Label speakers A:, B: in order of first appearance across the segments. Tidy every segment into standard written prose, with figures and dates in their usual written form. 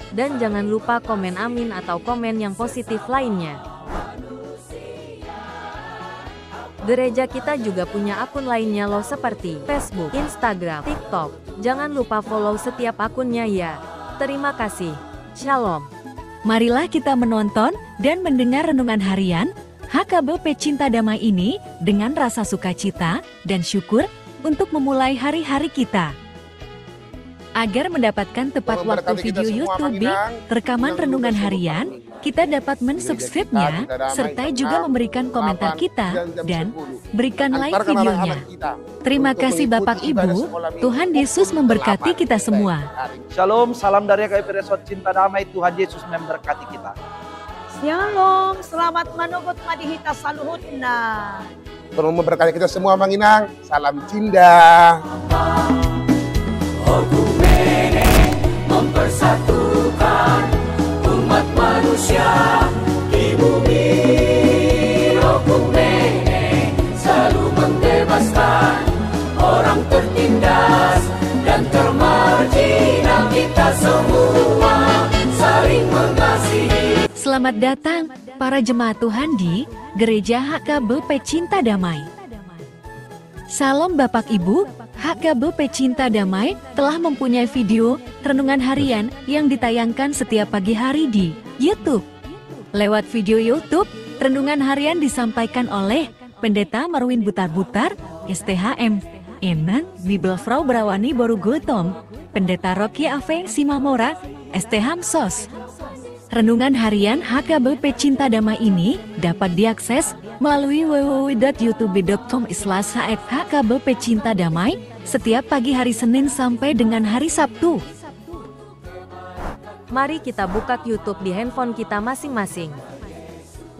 A: Dan jangan lupa komen amin atau komen yang positif lainnya. Gereja kita juga punya akun lainnya loh seperti Facebook, Instagram, TikTok. Jangan lupa follow setiap akunnya ya. Terima kasih. Shalom.
B: Marilah kita menonton dan mendengar renungan harian HKBP Cinta Damai ini dengan rasa sukacita dan syukur untuk memulai hari-hari kita. Agar mendapatkan tepat waktu video YouTube, rekaman renungan harian, kita dapat mensubscribe-nya, serta juga memberikan komentar kita, dan berikan like videonya. Terima kasih Bapak Ibu, Tuhan Yesus memberkati kita semua.
C: Shalom, salam dari KPP Resort Cinta Damai, Tuhan Yesus memberkati kita.
D: Shalom, selamat menugut madihita saluhutna.
E: Tuhan memberkati kita semua, Manginang. Salam cinta.
F: Okumene mempersatukan umat manusia di bumi. Okumene selalu membebaskan orang tertindas dan termarginal. Kita semua saling mengasihi.
B: Selamat datang para jemaat Tuhan di Gereja HKBP Cinta Damai. Salam Bapak Ibu, HKBP Cinta Damai telah mempunyai video renungan harian yang ditayangkan setiap pagi hari di YouTube. Lewat video YouTube, renungan harian disampaikan oleh Pendeta Marwin Butar-Butar, STHM, Enan Bibelfrau Brawani Borugotom, Pendeta Rocky Aveng Simamora, STHM SOS. Renungan harian HKBP Cinta Damai ini dapat diakses melalui www.youtube.com/HKBP Cinta Damai setiap pagi hari Senin sampai dengan hari Sabtu.
A: Mari kita buka YouTube di handphone kita masing-masing.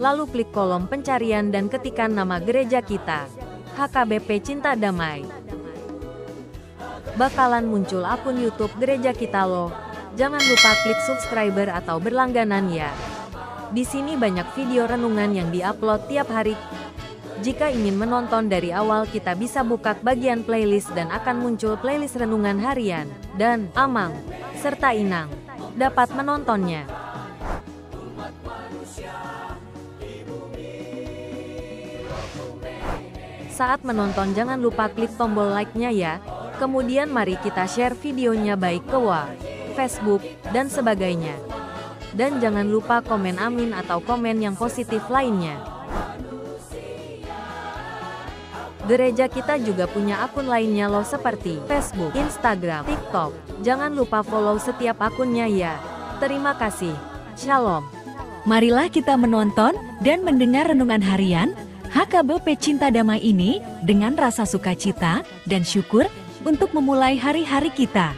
A: Lalu klik kolom pencarian dan ketikkan nama gereja kita, HKBP Cinta Damai. Bakalan muncul akun YouTube gereja kita loh. Jangan lupa klik subscriber atau berlangganan ya. Di sini banyak video renungan yang diupload tiap hari. Jika ingin menonton dari awal, kita bisa buka bagian playlist dan akan muncul playlist renungan harian dan Amang serta Inang dapat menontonnya. Saat menonton jangan lupa klik tombol like-nya ya. Kemudian mari kita share videonya baik ke Facebook, dan sebagainya. Dan jangan lupa komen amin atau komen yang positif lainnya. Gereja kita juga punya akun lainnya loh seperti Facebook, Instagram, TikTok. Jangan lupa follow setiap akunnya ya. Terima kasih. Shalom.
B: Marilah kita menonton dan mendengar renungan harian HKBP Cinta Damai ini dengan rasa sukacita dan syukur untuk memulai hari-hari kita.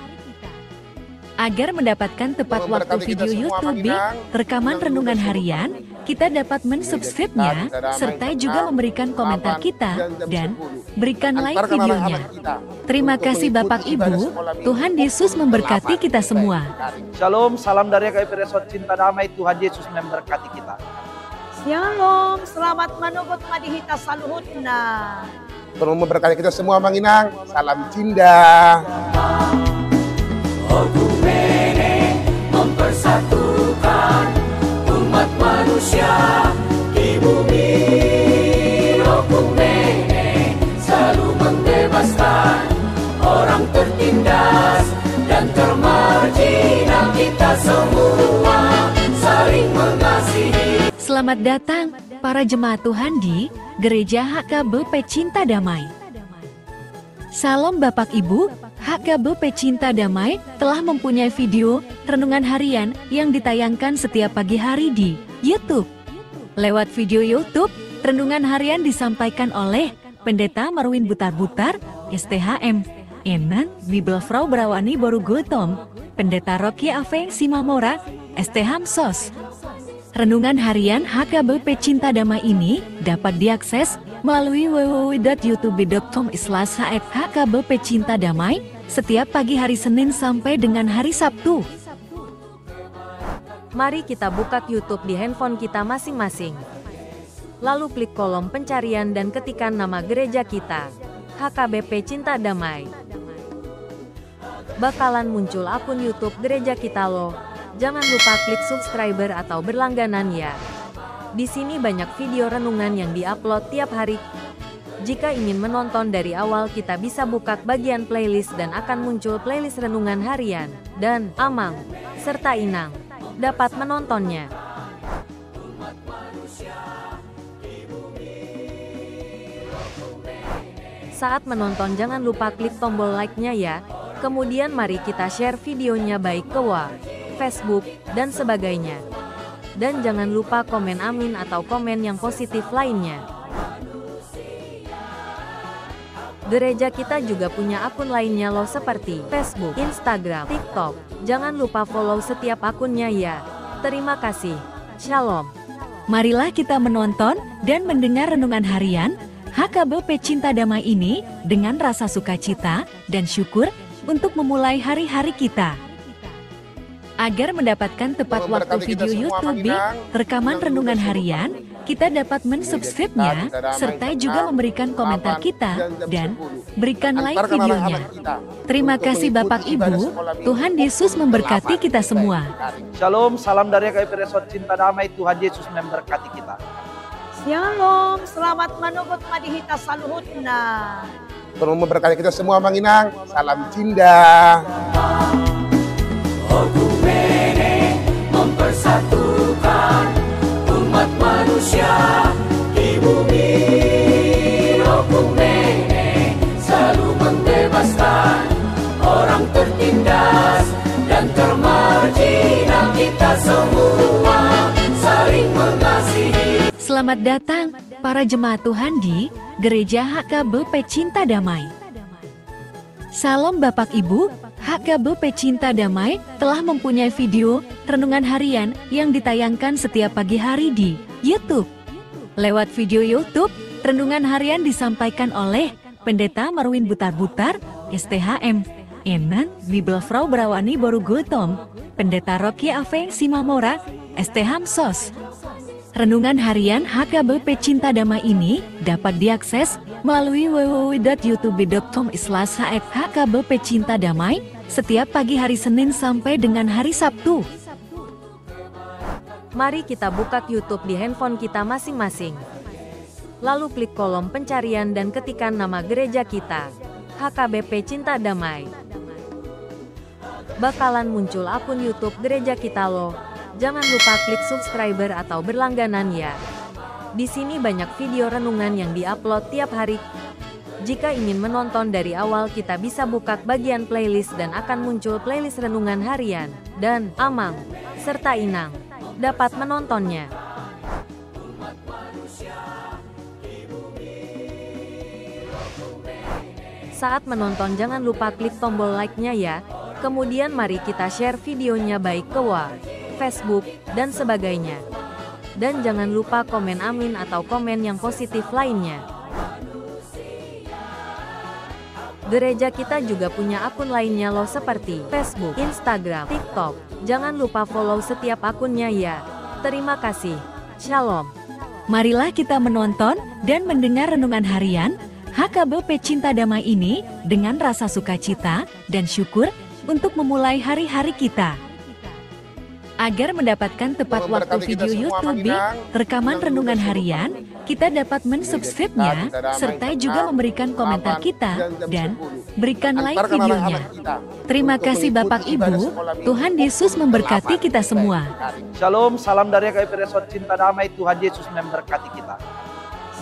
B: Agar mendapatkan tepat waktu video YouTube, rekaman renungan harian, kita dapat mensubscribe-nya, serta juga memberikan komentar kita, dan berikan like videonya. Terima kasih Bapak Ibu, Tuhan Yesus memberkati kita semua.
C: Shalom, salam dari KPP Resort Cinta Damai, Tuhan Yesus memberkati kita.
D: Shalom, selamat menugut madihita saluhutna.
E: Tuhan memberkati kita semua, Manginang. Salam cinta.
F: Okumene mempersatukan umat manusia di bumi. Okumene selalu membebaskan orang tertindas dan termarginal. Kita semua saling mengasihi.
B: Selamat datang para jemaat Tuhan di Gereja HKBP Cinta Damai. Salam Bapak Ibu, HKBP Cinta Damai telah mempunyai video renungan harian yang ditayangkan setiap pagi hari di YouTube. Lewat video YouTube, renungan harian disampaikan oleh Pendeta Marwin Butar-Butar, STHM, Enan Bibelfrau Brawani Borugotom, Pendeta Rocky Aveng Simamora, STHM SOS. Renungan harian HKBP Cinta Damai ini dapat diakses melalui www.youtube.com/HKBP Cinta Damai setiap pagi hari Senin sampai dengan hari Sabtu.
A: Mari kita buka YouTube di handphone kita masing-masing. Lalu klik kolom pencarian dan ketikkan nama gereja kita, HKBP Cinta Damai. Bakalan muncul akun YouTube gereja kita loh. Jangan lupa klik subscriber atau berlangganan ya. Di sini banyak video renungan yang diupload tiap hari. Jika ingin menonton dari awal, kita bisa buka bagian playlist dan akan muncul playlist renungan harian dan Amang serta Inang. Dapat menontonnya. Saat menonton jangan lupa klik tombol like-nya ya. Kemudian mari kita share videonya baik ke WA, Facebook, dan sebagainya. Dan jangan lupa komen amin atau komen yang positif lainnya. Gereja kita juga punya akun lainnya loh seperti Facebook, Instagram, TikTok. Jangan lupa follow setiap akunnya ya. Terima kasih. Shalom.
B: Marilah kita menonton dan mendengar renungan harian HKBP Cinta Damai ini dengan rasa sukacita dan syukur untuk memulai hari-hari kita. Agar mendapatkan tepat waktu video YouTube, rekaman renungan harian, kita dapat mensubscribe-nya, serta juga memberikan komentar kita, dan berikan like videonya. Terima kasih Bapak Ibu, Tuhan Yesus memberkati kita semua.
C: Shalom, salam dari KPP Resort Cinta Damai, Tuhan Yesus memberkati kita.
D: Shalom, selamat menugut madihita saluhutna.
E: Tuhan memberkati kita semua Manginang. Salam Cinda.
F: Okumene mempersatukan umat manusia di bumi. Okumene selalu membebaskan orang tertindas dan termarginal. Kita semua saling mengasihi.
B: Selamat datang para jemaat Tuhan di Gereja HKBP Cinta Damai. Salam Bapak Ibu, HKBP Cinta Damai telah mempunyai video renungan harian yang ditayangkan setiap pagi hari di YouTube. Lewat video YouTube, renungan harian disampaikan oleh Pendeta Marwin Butar-Butar, STHM, Enan Bibelfrau Brawani Borugotom, Pendeta Rocky Ave Simamora, STHM SOS. Renungan harian HKBP Cinta Damai ini dapat diakses melalui www.youtube.com/HKBP Cinta Damai setiap pagi hari Senin sampai dengan hari Sabtu.
A: Mari kita buka YouTube di handphone kita masing-masing. Lalu klik kolom pencarian dan ketikkan nama gereja kita, HKBP Cinta Damai. Bakalan muncul akun YouTube gereja kita loh. Jangan lupa klik subscriber atau berlangganan ya. Di sini banyak video renungan yang diupload tiap hari. Jika ingin menonton dari awal, kita bisa buka bagian playlist dan akan muncul playlist renungan harian dan Amang serta Inang. Dapat menontonnya. Saat menonton jangan lupa klik tombol like-nya ya. Kemudian mari kita share videonya baik ke WA, Facebook, dan sebagainya. Dan jangan lupa komen amin atau komen yang positif lainnya. Gereja kita juga punya akun lainnya loh seperti Facebook, Instagram, TikTok. Jangan lupa follow setiap akunnya ya. Terima kasih. Shalom.
B: Marilah kita menonton dan mendengar renungan harian HKBP Cinta Damai ini dengan rasa sukacita dan syukur untuk memulai hari-hari kita. Agar mendapatkan tepat waktu video YouTube, rekaman renungan harian, kita dapat mensubscribe-nya, serta juga memberikan komentar kita, dan berikan like videonya. Terima kasih Bapak Ibu, Tuhan Yesus memberkati kita semua.
C: Shalom, salam dari KPP Resort Cinta Damai, Tuhan Yesus memberkati kita.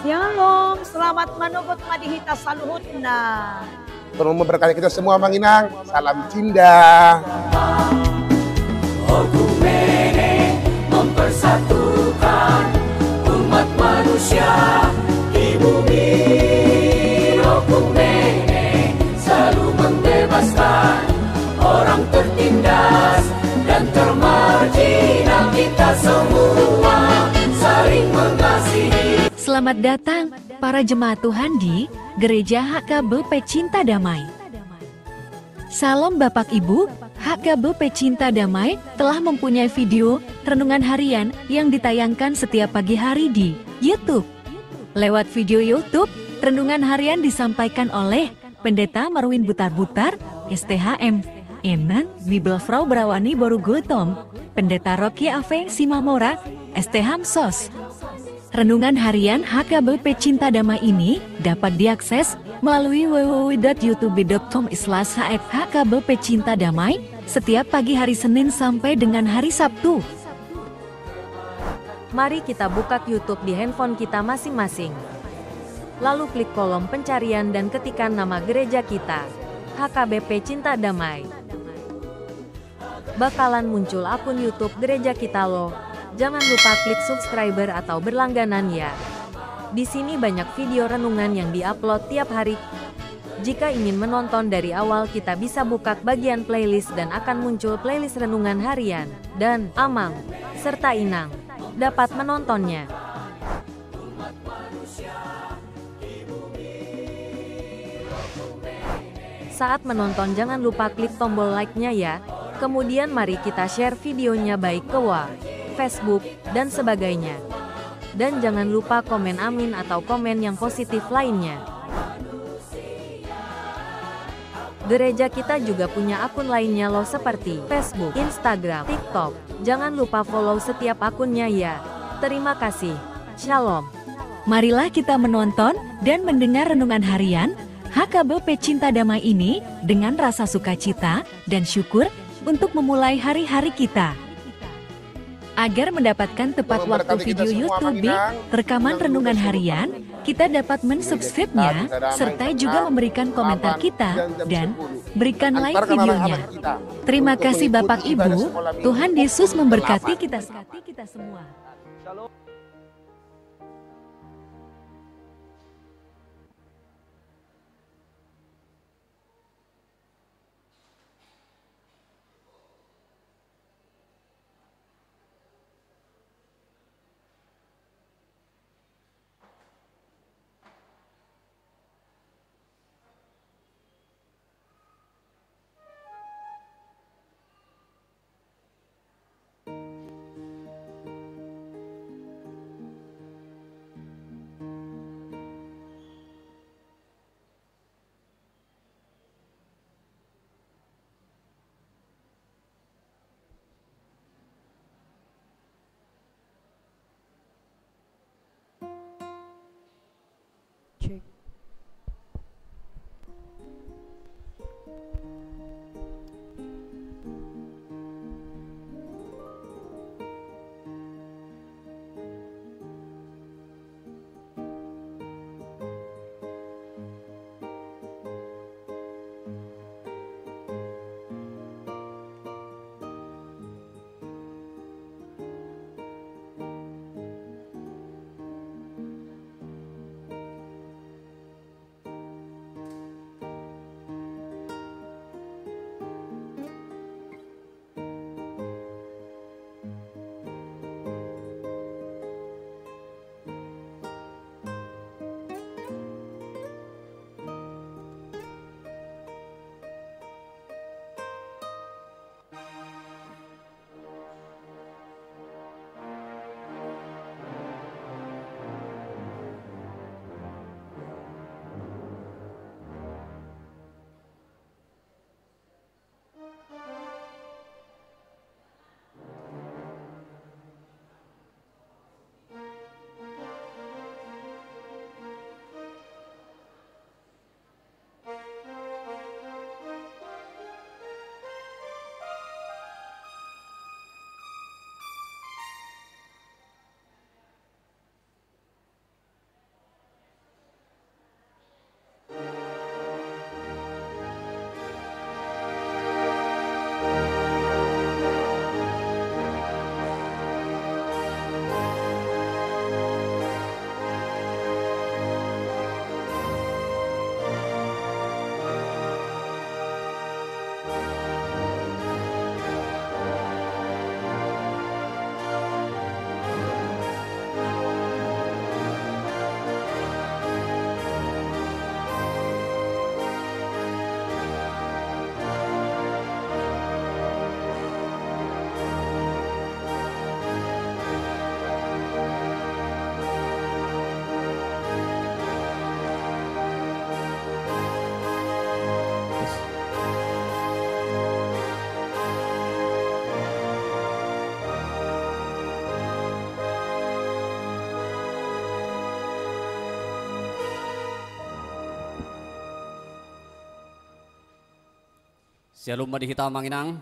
D: Shalom, selamat menugut madihita saluhutna.
E: Tuhan memberkati kita semua Manginang. Salam Cinda.
F: Okumene mempersatukan umat manusia di bumi. Okumene selalu membebaskan orang tertindas dan termarginal. Kita semua saling mengasihi.
B: Selamat datang para jemaat Tuhan di Gereja HKBP Cinta Damai. Salam Bapak Ibu, HKBP Cinta Damai telah mempunyai video renungan harian yang ditayangkan setiap pagi hari di YouTube. Lewat video YouTube, renungan harian disampaikan oleh Pendeta Marwin Butar-Butar, STHM, Enan, Bibelfrau Berawani Boru Gultom, Pendeta Rocky Ave Simamora, ST Hamsos. Renungan harian HKBP Cinta Damai ini dapat diakses melalui www.youtube.com/HKBP Cinta Damai setiap pagi hari Senin sampai dengan hari Sabtu.
A: Mari kita buka YouTube di handphone kita masing-masing. Lalu klik kolom pencarian dan ketikkan nama gereja kita, HKBP Cinta Damai. Bakalan muncul akun YouTube gereja kita loh. Jangan lupa klik subscriber atau berlangganan ya. Di sini banyak video renungan yang diupload tiap hari. Jika ingin menonton dari awal, kita bisa buka bagian playlist dan akan muncul playlist renungan harian dan Amang serta Inang dapat menontonnya. Saat menonton jangan lupa klik tombol like-nya ya. Kemudian mari kita share videonya baik ke Facebook, dan sebagainya. Dan jangan lupa komen amin atau komen yang positif lainnya. Gereja kita juga punya akun lainnya loh seperti Facebook, Instagram, TikTok. Jangan lupa follow setiap akunnya ya. Terima kasih. Shalom.
B: Marilah kita menonton dan mendengar renungan harian HKBP Cinta Damai ini dengan rasa sukacita dan syukur untuk memulai hari-hari kita. Agar mendapatkan tepat waktu video YouTube rekaman renungan harian, kita dapat mensubscribe-nya, serta juga memberikan komentar kita, dan berikan like videonya. Terima kasih Bapak Ibu, Tuhan Yesus memberkati kita semua.
C: Shalom.
G: Sialum madihita manginang.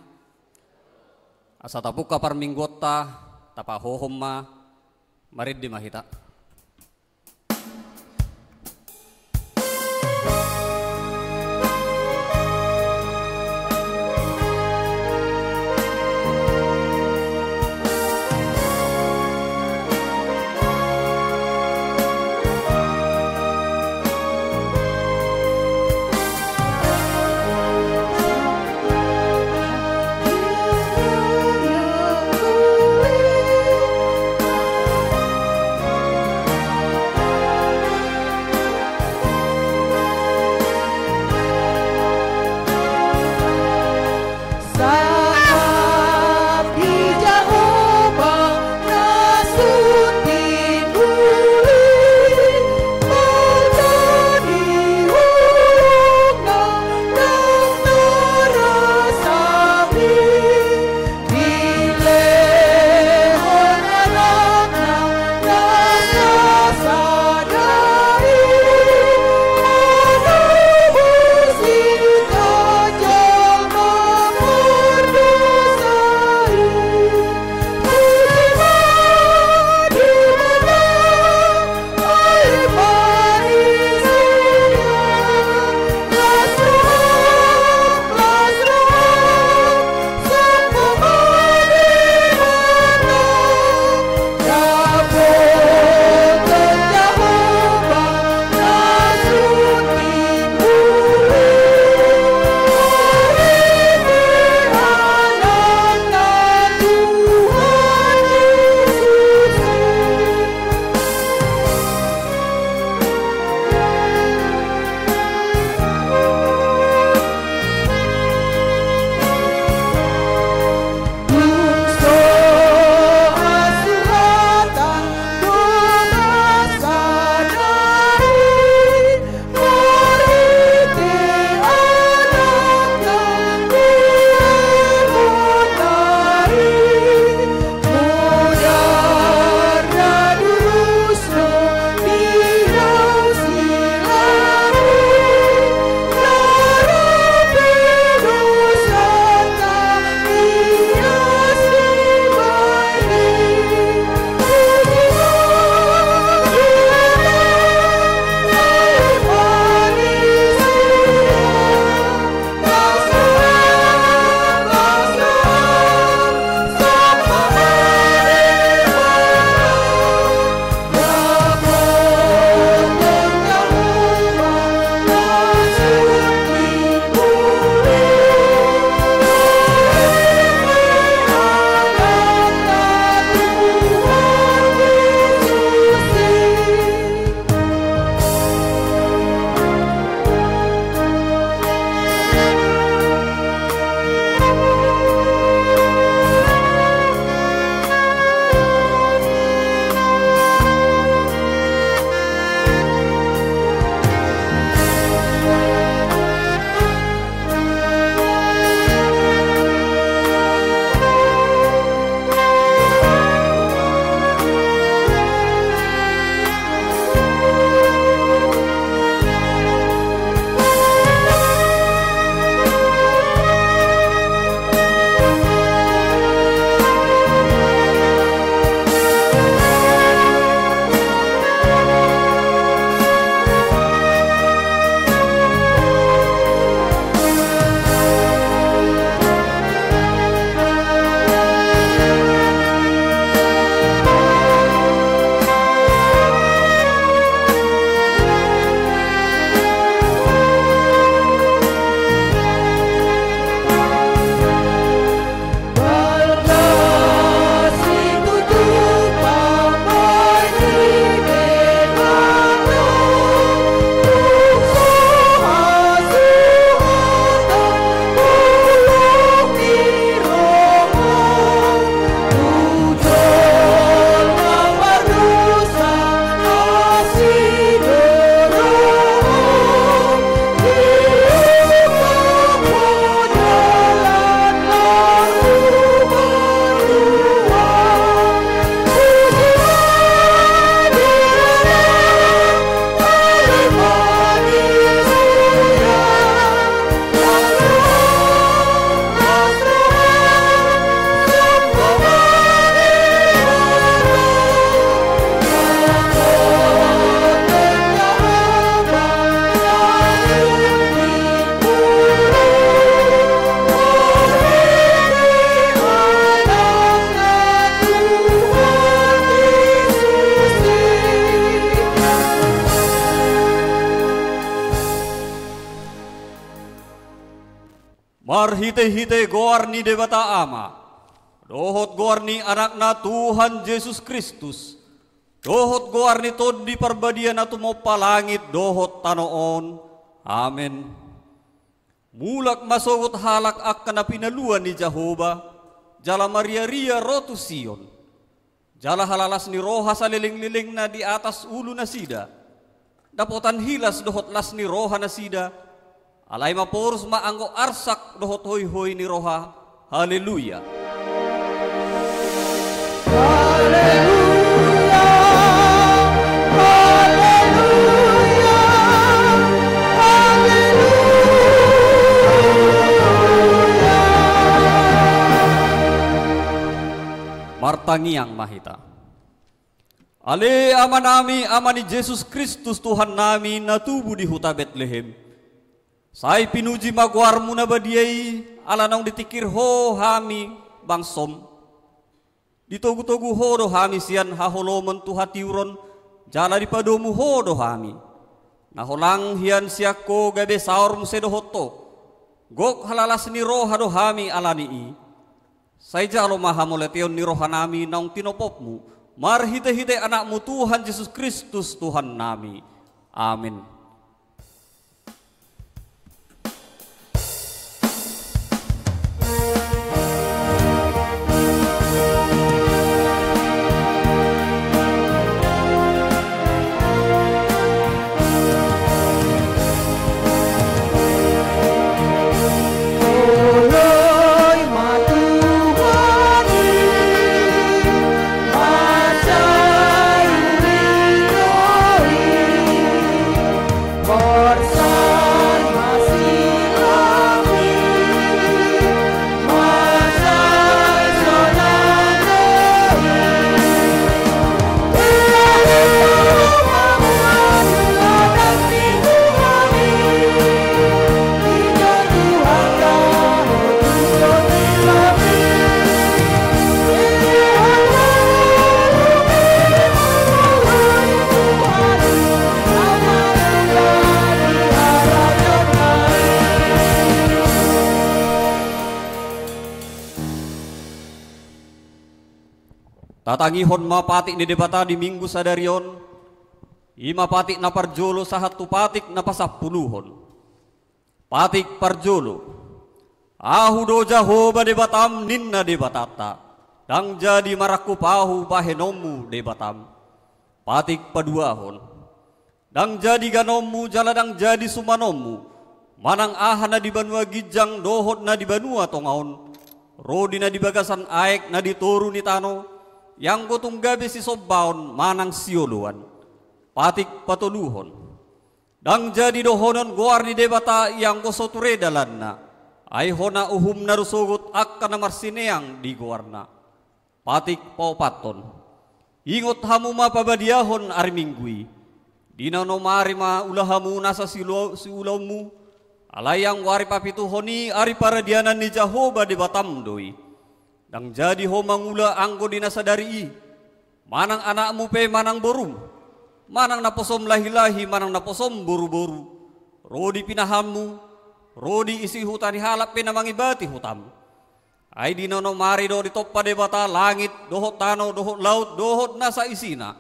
G: Asa tapuka parminggota tapa hohomma marid di mahita. marhite-hite goarni debata ama, dohot goarni anakna Tuhan Yesus Kristus, dohot goarni tod di perbadian atu mo palangit dohot tanoon. Amen. Mulak masogot halak akan pinaluan ni Jehovah, jala Maria rotu Sion, jala halalas ni roha sa liling-liling na di atas ulo na sida, dapotan hilas dohot las ni roha na sida, alay maporos maanggo arsak dohot hoy-hoy ni roha. Haleluya. Martangiang mahita. Ale ama nami, ama ni Yesus Kristus Tuhan nami natubu di huta Betlehem. Sai pinuji magwarmu na badiay alanong ditikir ho hami bangsom. Ditogu-togu ho do hami sian haholomen tu hatiuron jala di padomu ho do hami. Naholang hian siako gabe saur musedo hoto. Gok halalas ni roha do hami alani i. Sai jalo maha moletion ni rohanami naung tinopopmu, marhite-hite anakmu Tuhan Yesus Kristus Tuhan nami. Amin. Tatangihon mapatik ni debata di minggu sadarion, ima patik na parjolo sahatu patik na pasapuluhon. Patik parjolo, ahudo Jehovah debatam ninna debatata, dang jadi maraku pahu bahenomu debatam. Patik paduahon, dang jadi ganommu jaladang jadi sumanomu, manang ahana di banua gijang dohot na di banua tongaon, rodi na di bagasan aek na di toru ni tano, yang gotong gabi si sobaon manang sioluan. Patik patuluhon, dang jadi dohonon goar ni debata yang gosoture dalanna, ay hona uhum narusogot akka na marsineang di goarna. Patik paupaton, ingot hamu mapabadiahon ari minggui, dina no marima ulahamu nasa si ulawmu, alayang wari papituhoni ari paradianan ni Jehovah debatam doi. Dang jadi ho mangula anggo dinasadari, manang anakmu pe manang borum, manang naposom lahi-lahi, manang naposom boru-boru, rodi pinahammu, rodi isi hutan halap pe namangibati hutam. Ay dinono mari do ditoppa debata langit, dohot tano, dohot laut, dohot nasa isina.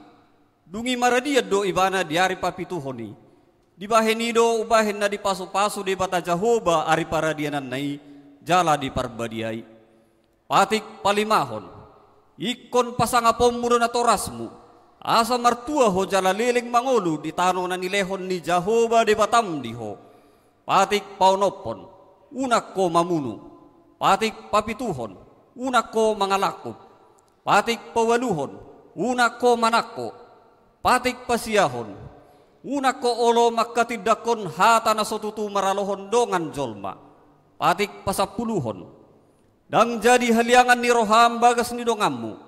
G: Dungi maradiat do ibana diari papituhoni. Dibaheni do ubahen na di pasu-pasu debata Jehovah ari paradianan nai, jala di parbadiai. Patik palimahon, ikon pasangapom muro na torasmu, asa martua ho jala liling mangulu di tano na nilehon ni Jehovah debatam diho. Patik paunopon, unak ko mamunu. Patik papituhon, unak ko mangalakop. Patik pawaluhon, unak ko manako. Patik pasiyahon, unak ko olo makatidakon hata na sotutu maralohon dongan jolma. Patik pasapuluhon, dang jadi haliangan ni roham bagas ni dongammu,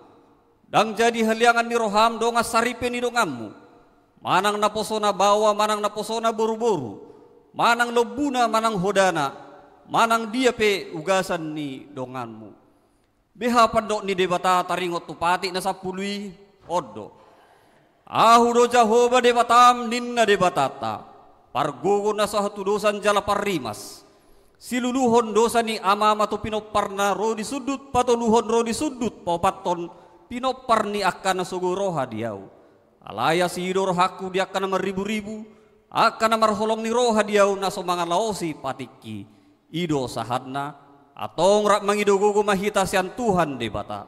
G: dang jadi haliangan ni roham dongas saripe ni dongammu, manang naposona bawa, manang naposona boru-boru, manang lobuna, manang hodana, manang dia pe ugasan ni donganmu. Beha pandok ni debata taringot tupati na sapului oddo. Ahudo Jehovah debatam ninna debatata, pargogo na sa hatudosan jala parimas. siluluhon dosa ni amama tu pinoparna ro di sudut patoluhon ro di sudut popaton pinopar ni akan suguro hadiau alaya sido rohaku dia akan meribu-ribu akan marholong ni roha diau naso mangalaosi patiki ido sahadna atong rak mangidogogo mahita sian Tuhan debata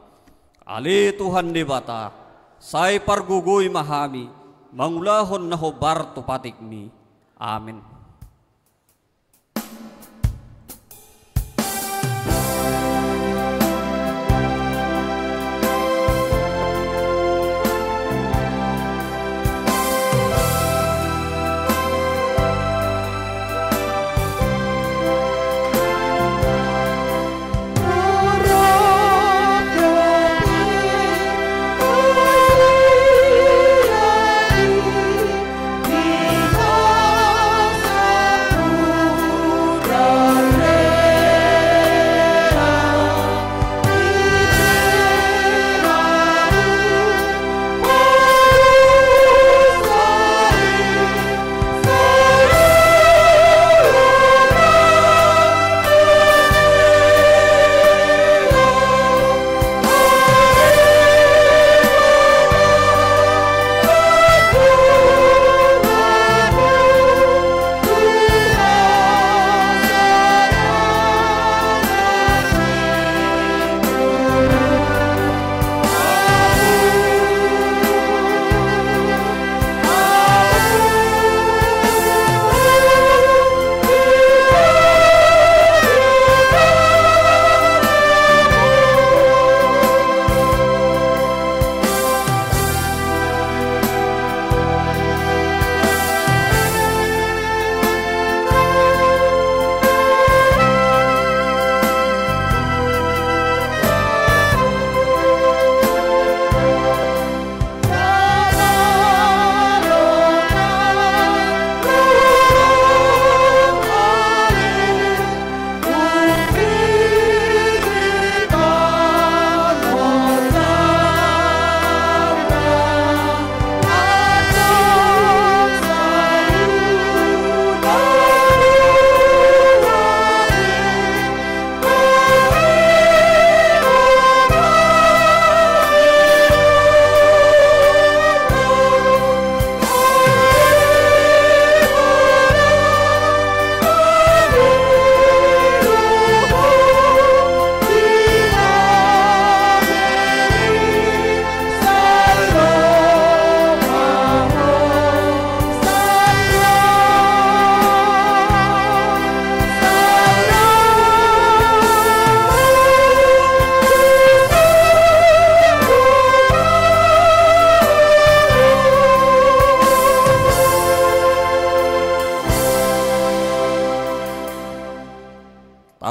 G: ale Tuhan debata sai pargugoi mahami mangulahon nahobar tu patikmi amin.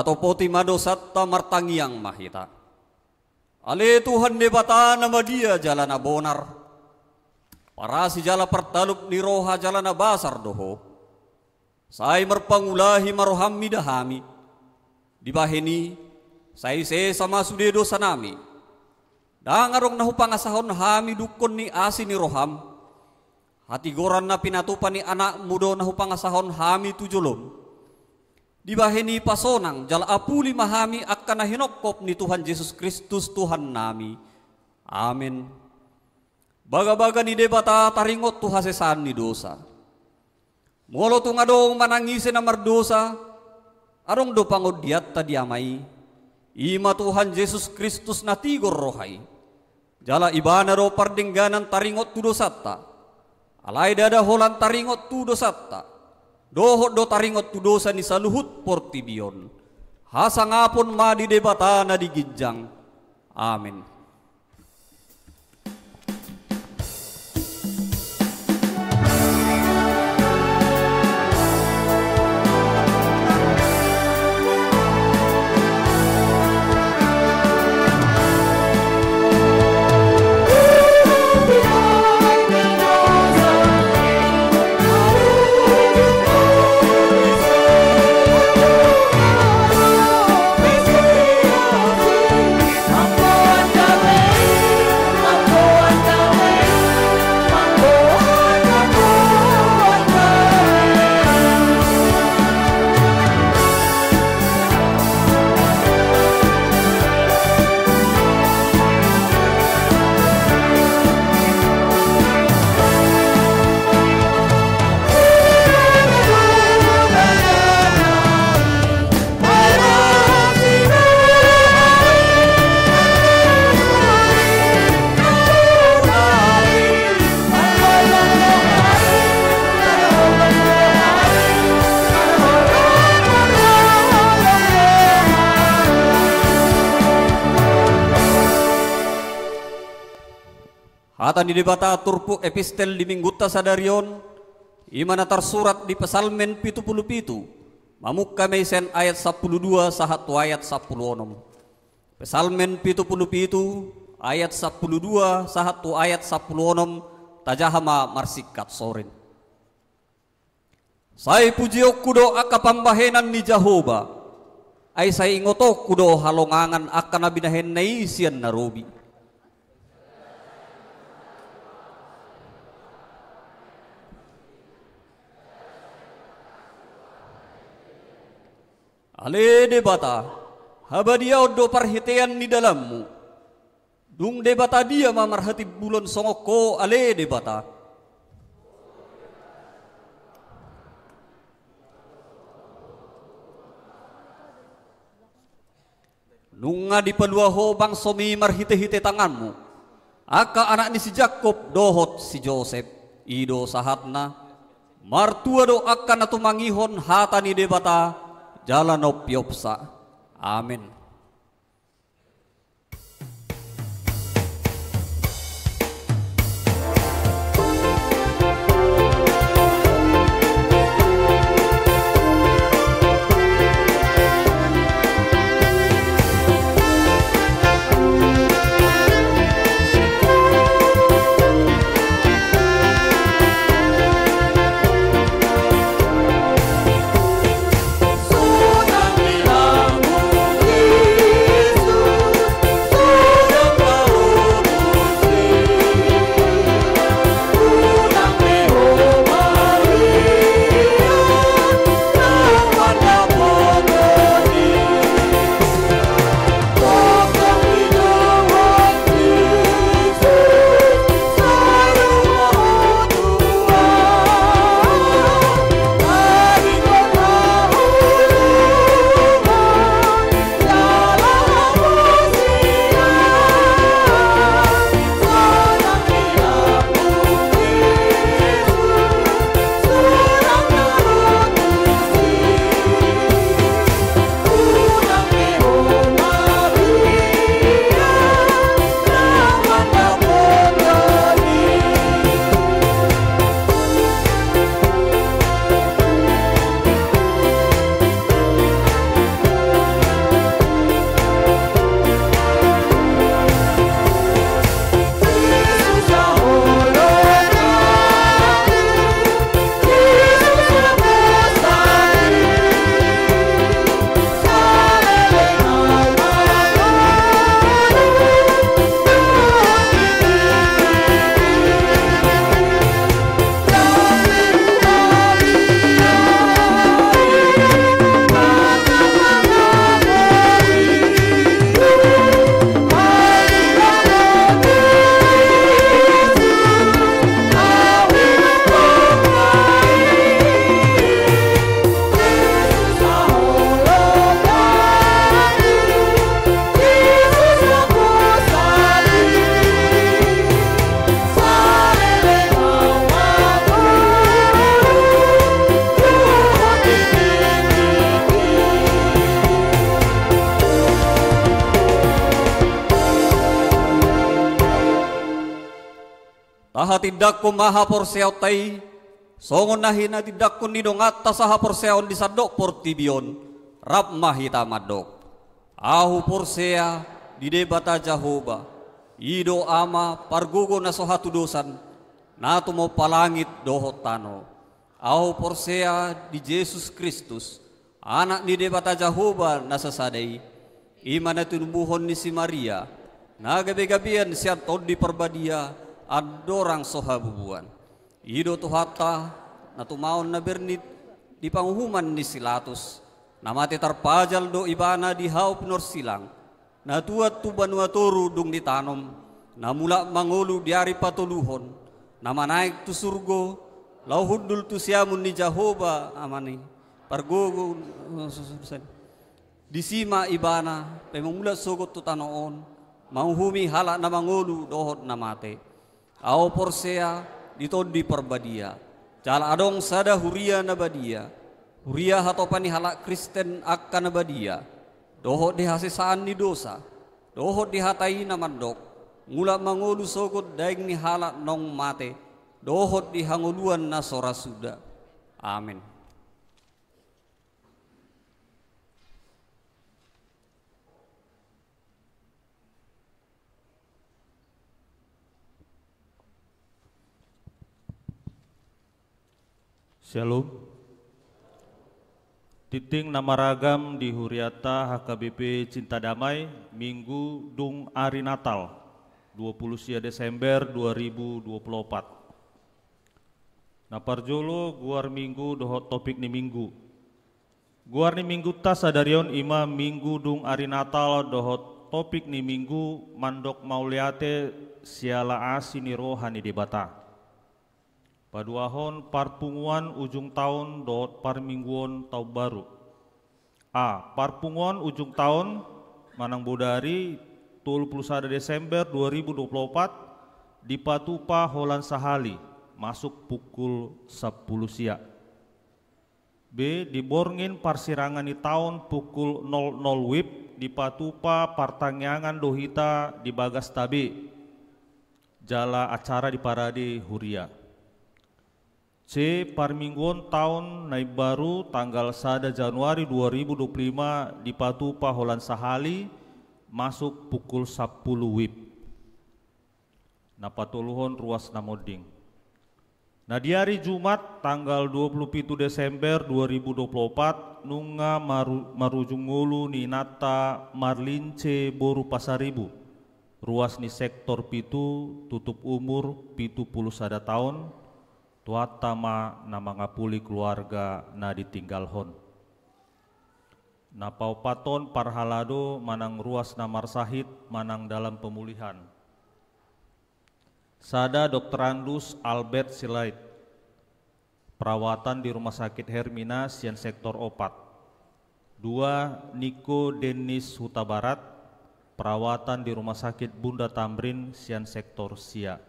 G: Tato poti mado satta martangiang mahita. Ale Tuhan debata nama dia jalan abonar. Para si jala pertalup ni roha jalan basar doho. Sai merpangulahi maroham midahami. Dibaheni sai se sama sude dosa nami. Dangarong nahu pangasahon hami dukon ni asi ni roham. Hati goran na pinatupan ni anak mudo nahu pangasahon hami tujulom. Dibaheni pasonang jala apuli mahami akan nahinokop ni Tuhan Yesus Kristus Tuhan nami. Amin. Baga-baga ni debata taringot tu hasesan ni dosa. Molo tu ngadong manangisi na mardosa. Arong do pangodiat tadiamay. Ima Tuhan Yesus Kristus na tigor rohay. Jala ibana ro pardingganan taringot tu dosata. Alay dada holan taringot tu dosata. Dohot do taringot tu dosa ni saluhut portibion. Hasangapon ma di debata na digijang. Amin.
F: Wanda
G: Atan di debata turpu epistel di mingguta sadarion, imana tersurat di pesalmen pitu, mamuk kami sen ayat 12 sahatu ayat 10. Pesalmen pitu ayat 12 sahatu ayat 10 tajahama marsikat sorin. Saya pujiok kudo aka pambahenan ni Jehovah, ay saya ingotok kudo halongangan akan nabinahen na isian narobi. Ale debata, haba dia odo parhitean ni dalammu. Dung debata dia mamarhati bulan songoko ale debata. Nunga di peluaho bang somi marhite-hite tanganmu. Aka anak ni si Jakob dohot si Joseph. Ido sahatna. Martua do akan natumangihon hata ni debata. Jalan opiopsa. Amin. Taha tidak ko maha porseaw tay, songon nahina tidak ko nidongat tasaha porseaw di sadok portibion, rap mahita madok. Ahu porsea di debata Jehovah, ido ama pargugo na sohatu dosan, nato mo palangit dohot tano. Ahu porsea di Yesus Kristus, anak di debata Jehovah nasasadai, iman na tinumbuhon ni si Maria, nagabi-gabian siya tod di perbadia, adorang sohabubuan. Ido tuhata na tumaon na bernit di panghuman ni Silatus. Namati tarpajal do ibana di haup norsilang. Na tuat tubanua toru dung ditanom. Na mula mangulu diari patuluhon. Na manaik tu surgo. Lauhudul tu siamun ni Jehovah amani. Pargogo disima ibana. Pemamula sogot tu tanoon. Mauhumi hala na mangulu dohot na mate. Ao porsea ditod di perbadia. Jala adong sada huria na badia. Huria hatopani halak Kristen akka na badia. Dohot di hasisaan ni dosa. Dohot di hatai na mandok. ngula mangolu sokot daing ni halak nong mate, dohot di hanguluan na sora suda. Amin.
H: Shalom. Titing nama ragam di Huriata HKBP Cinta Damai Minggu Dung Ari Natal 20 Desember 2024. Naparjolo guar minggu dohot topik ni minggu. Guar ni minggu tas sadarion ima minggu dung Ari Natal dohot topik ni minggu mandok mauliate siala asini rohani di bata. Paduahon parpunguan ujung tahun dot parmingguan tahun baru. Parpunguan ujung tahun manang bodari 21 Desember 2024 di Patupa Holan Sahali masuk pukul 10 siang. B. Di Borngin parsirangan di tahun pukul 00 WIB di Patupa Partangyangan Dohita di Bagas Tabe. Jala acara di Parade Huria. C. Parmingguan tahun naib baru tanggal 1 Januari 2025 di Patupa Holan Sahali masuk pukul 10 WIB. Napatuluhon ruas namoding. Nah di hari Jumat tanggal 27 Desember 2024 nunga marujung ngulu ni nata Marlince Boru Pasaribu. Ruas ni sektor pitu tutup umur 71 tahun. Tuatama nama ngapuli keluarga na ditinggalhon. Napau paton parhalado manang ruas namar sahid manang dalam pemulihan. Sada Dr. Andus Albert Silait. Perawatan di Rumah Sakit Hermina Sian Sektor Opat. 2. Niko Denis Huta Barat. Perawatan di Rumah Sakit Bunda Tamrin Sian Sektor Sia.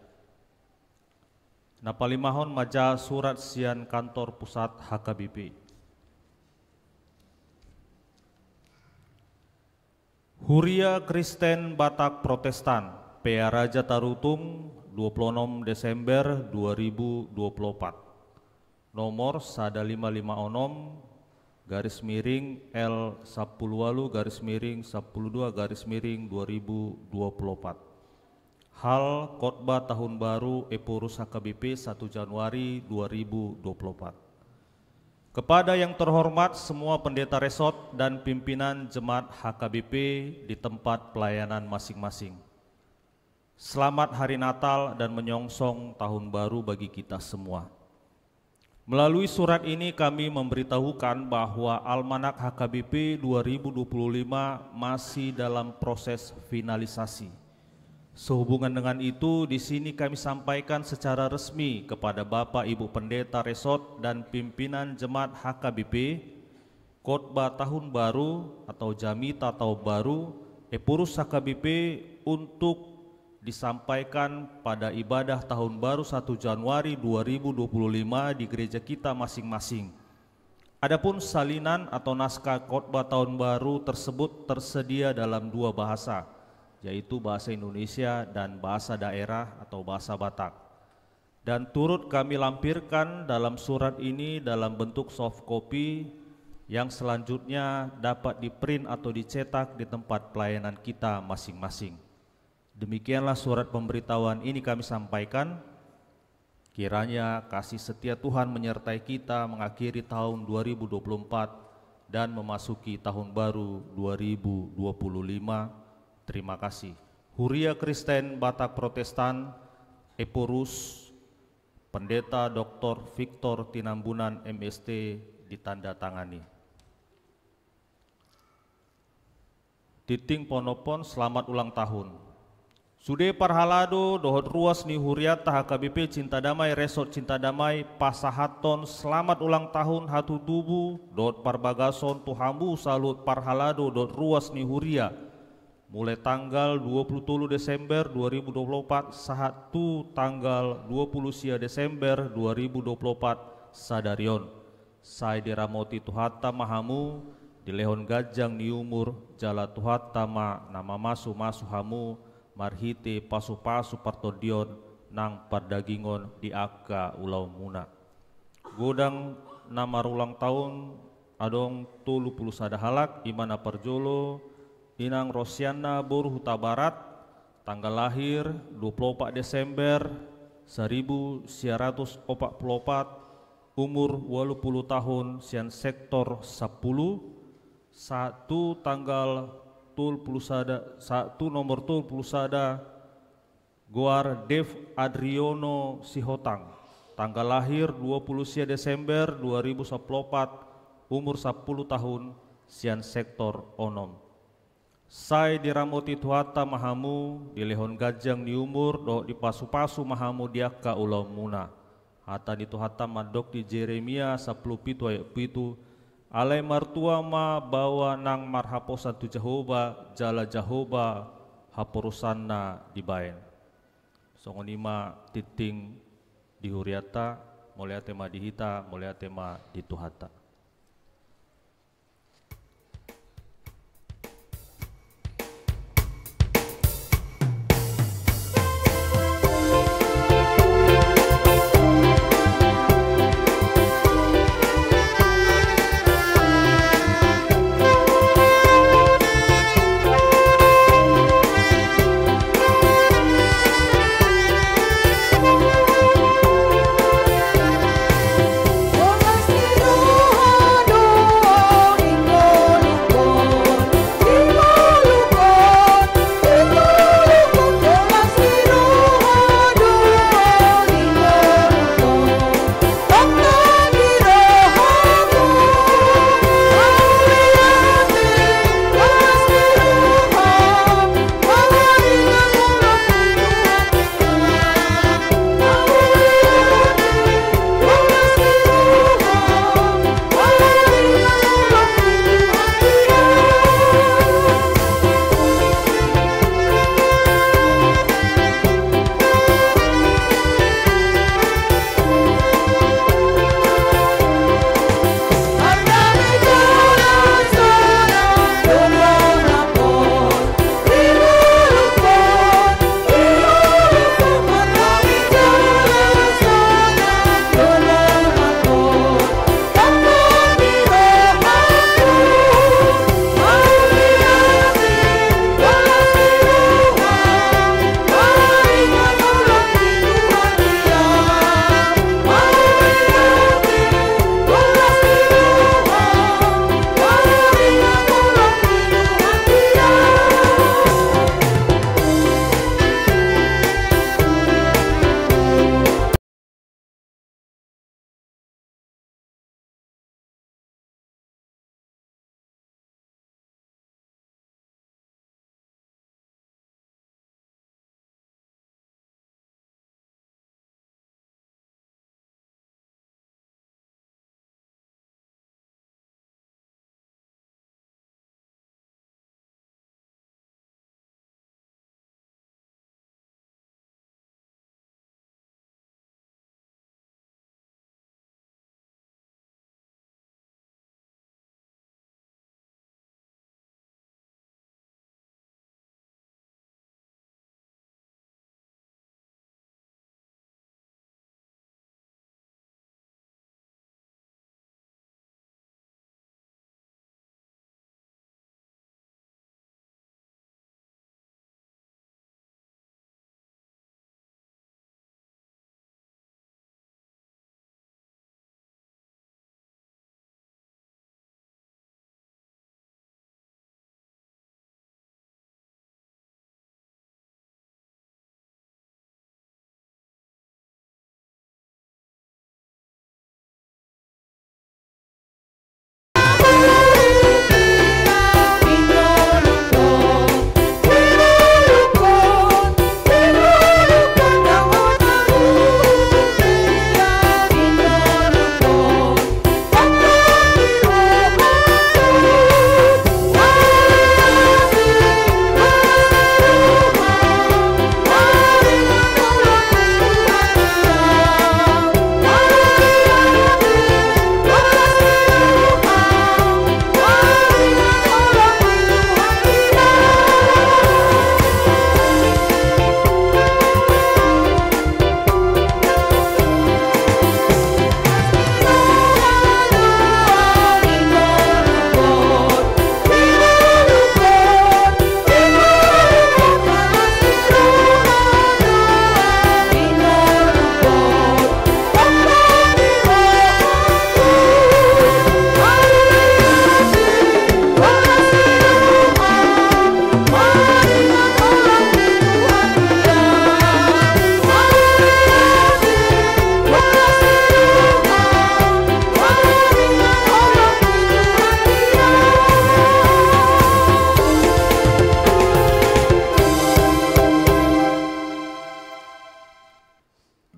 H: Napalimahon maja surat sian kantor pusat HKBP. Huria Kristen Batak Protestan PA Raja Tarutung 26 Desember 2024. Nomor 1556 garis miring L10 garis miring 12 garis miring 2024. Hal khotbah tahun baru Epurus HKBP 1 Januari 2024. Kepada yang terhormat semua pendeta resort dan pimpinan jemaat HKBP di tempat pelayanan masing-masing. Selamat Hari Natal dan menyongsong tahun baru bagi kita semua. Melalui surat ini kami memberitahukan bahwa Almanak HKBP 2025 masih dalam proses finalisasi. Sehubungan dengan itu, di sini kami sampaikan secara resmi kepada Bapak Ibu Pendeta Resort dan pimpinan jemaat HKBP, khotbah tahun baru atau Jamita tahun baru Epurus HKBP untuk disampaikan pada ibadah tahun baru 1 Januari 2025 di gereja kita masing-masing. Adapun salinan atau naskah khotbah tahun baru tersebut tersedia dalam 2 bahasa, yaitu bahasa Indonesia dan bahasa daerah atau bahasa Batak. Dan turut kami lampirkan dalam surat ini dalam bentuk soft copy yang selanjutnya dapat diprint atau dicetak di tempat pelayanan kita masing-masing. Demikianlah surat pemberitahuan ini kami sampaikan. Kiranya kasih setia Tuhan menyertai kita mengakhiri tahun 2024 dan memasuki tahun baru 2025. Terima kasih. Huria Kristen Batak Protestan Epurus Pendeta Dr. Victor Tinambunan MST ditandatangani. Titing Ponopon selamat ulang tahun. Sude parhalado dohot ruas ni Huriata HKBP Cinta Damai Resort Cinta Damai pasahaton selamat ulang tahun hatu tubuh dohot parbagason tuhambu salut parhalado dohot ruas ni Huria. Mulai tanggal 27 Desember 2024 sahat tu tanggal 20 Desember 2024 sadarion. Sai diramoti Tuhata Mahamu di lehon gajang ni umur jala Tuhata ma nama masu hamu marhite pasu-pasu partodion nang perdagingon di aka ulau muna. Godang nama ulang tahun adong 31 halak imana perjolo inang Rosiana Bor Huta Barat tanggal lahir 24 Desember 1944 umur 80 tahun sian sektor 10 satu tanggal nomor 21 Goar Dev Adriono Sihotang tanggal lahir 20 Desember 2014 umur 10 tahun sian sektor onom. Sai diramoti tuhata mahamu di lehon gajang di umur do di pasu-pasu mahamu diaka ulau muna. Hata di tuhata madok di Jeremia 10 pitu ayat pitu alai martua ma bawa nang marhaposan tu Jehoba jala Jehoba haporusanna dibaen. Songonima titing di huriata mulai tema dihita mulai tema di tuhata.
F: Oh,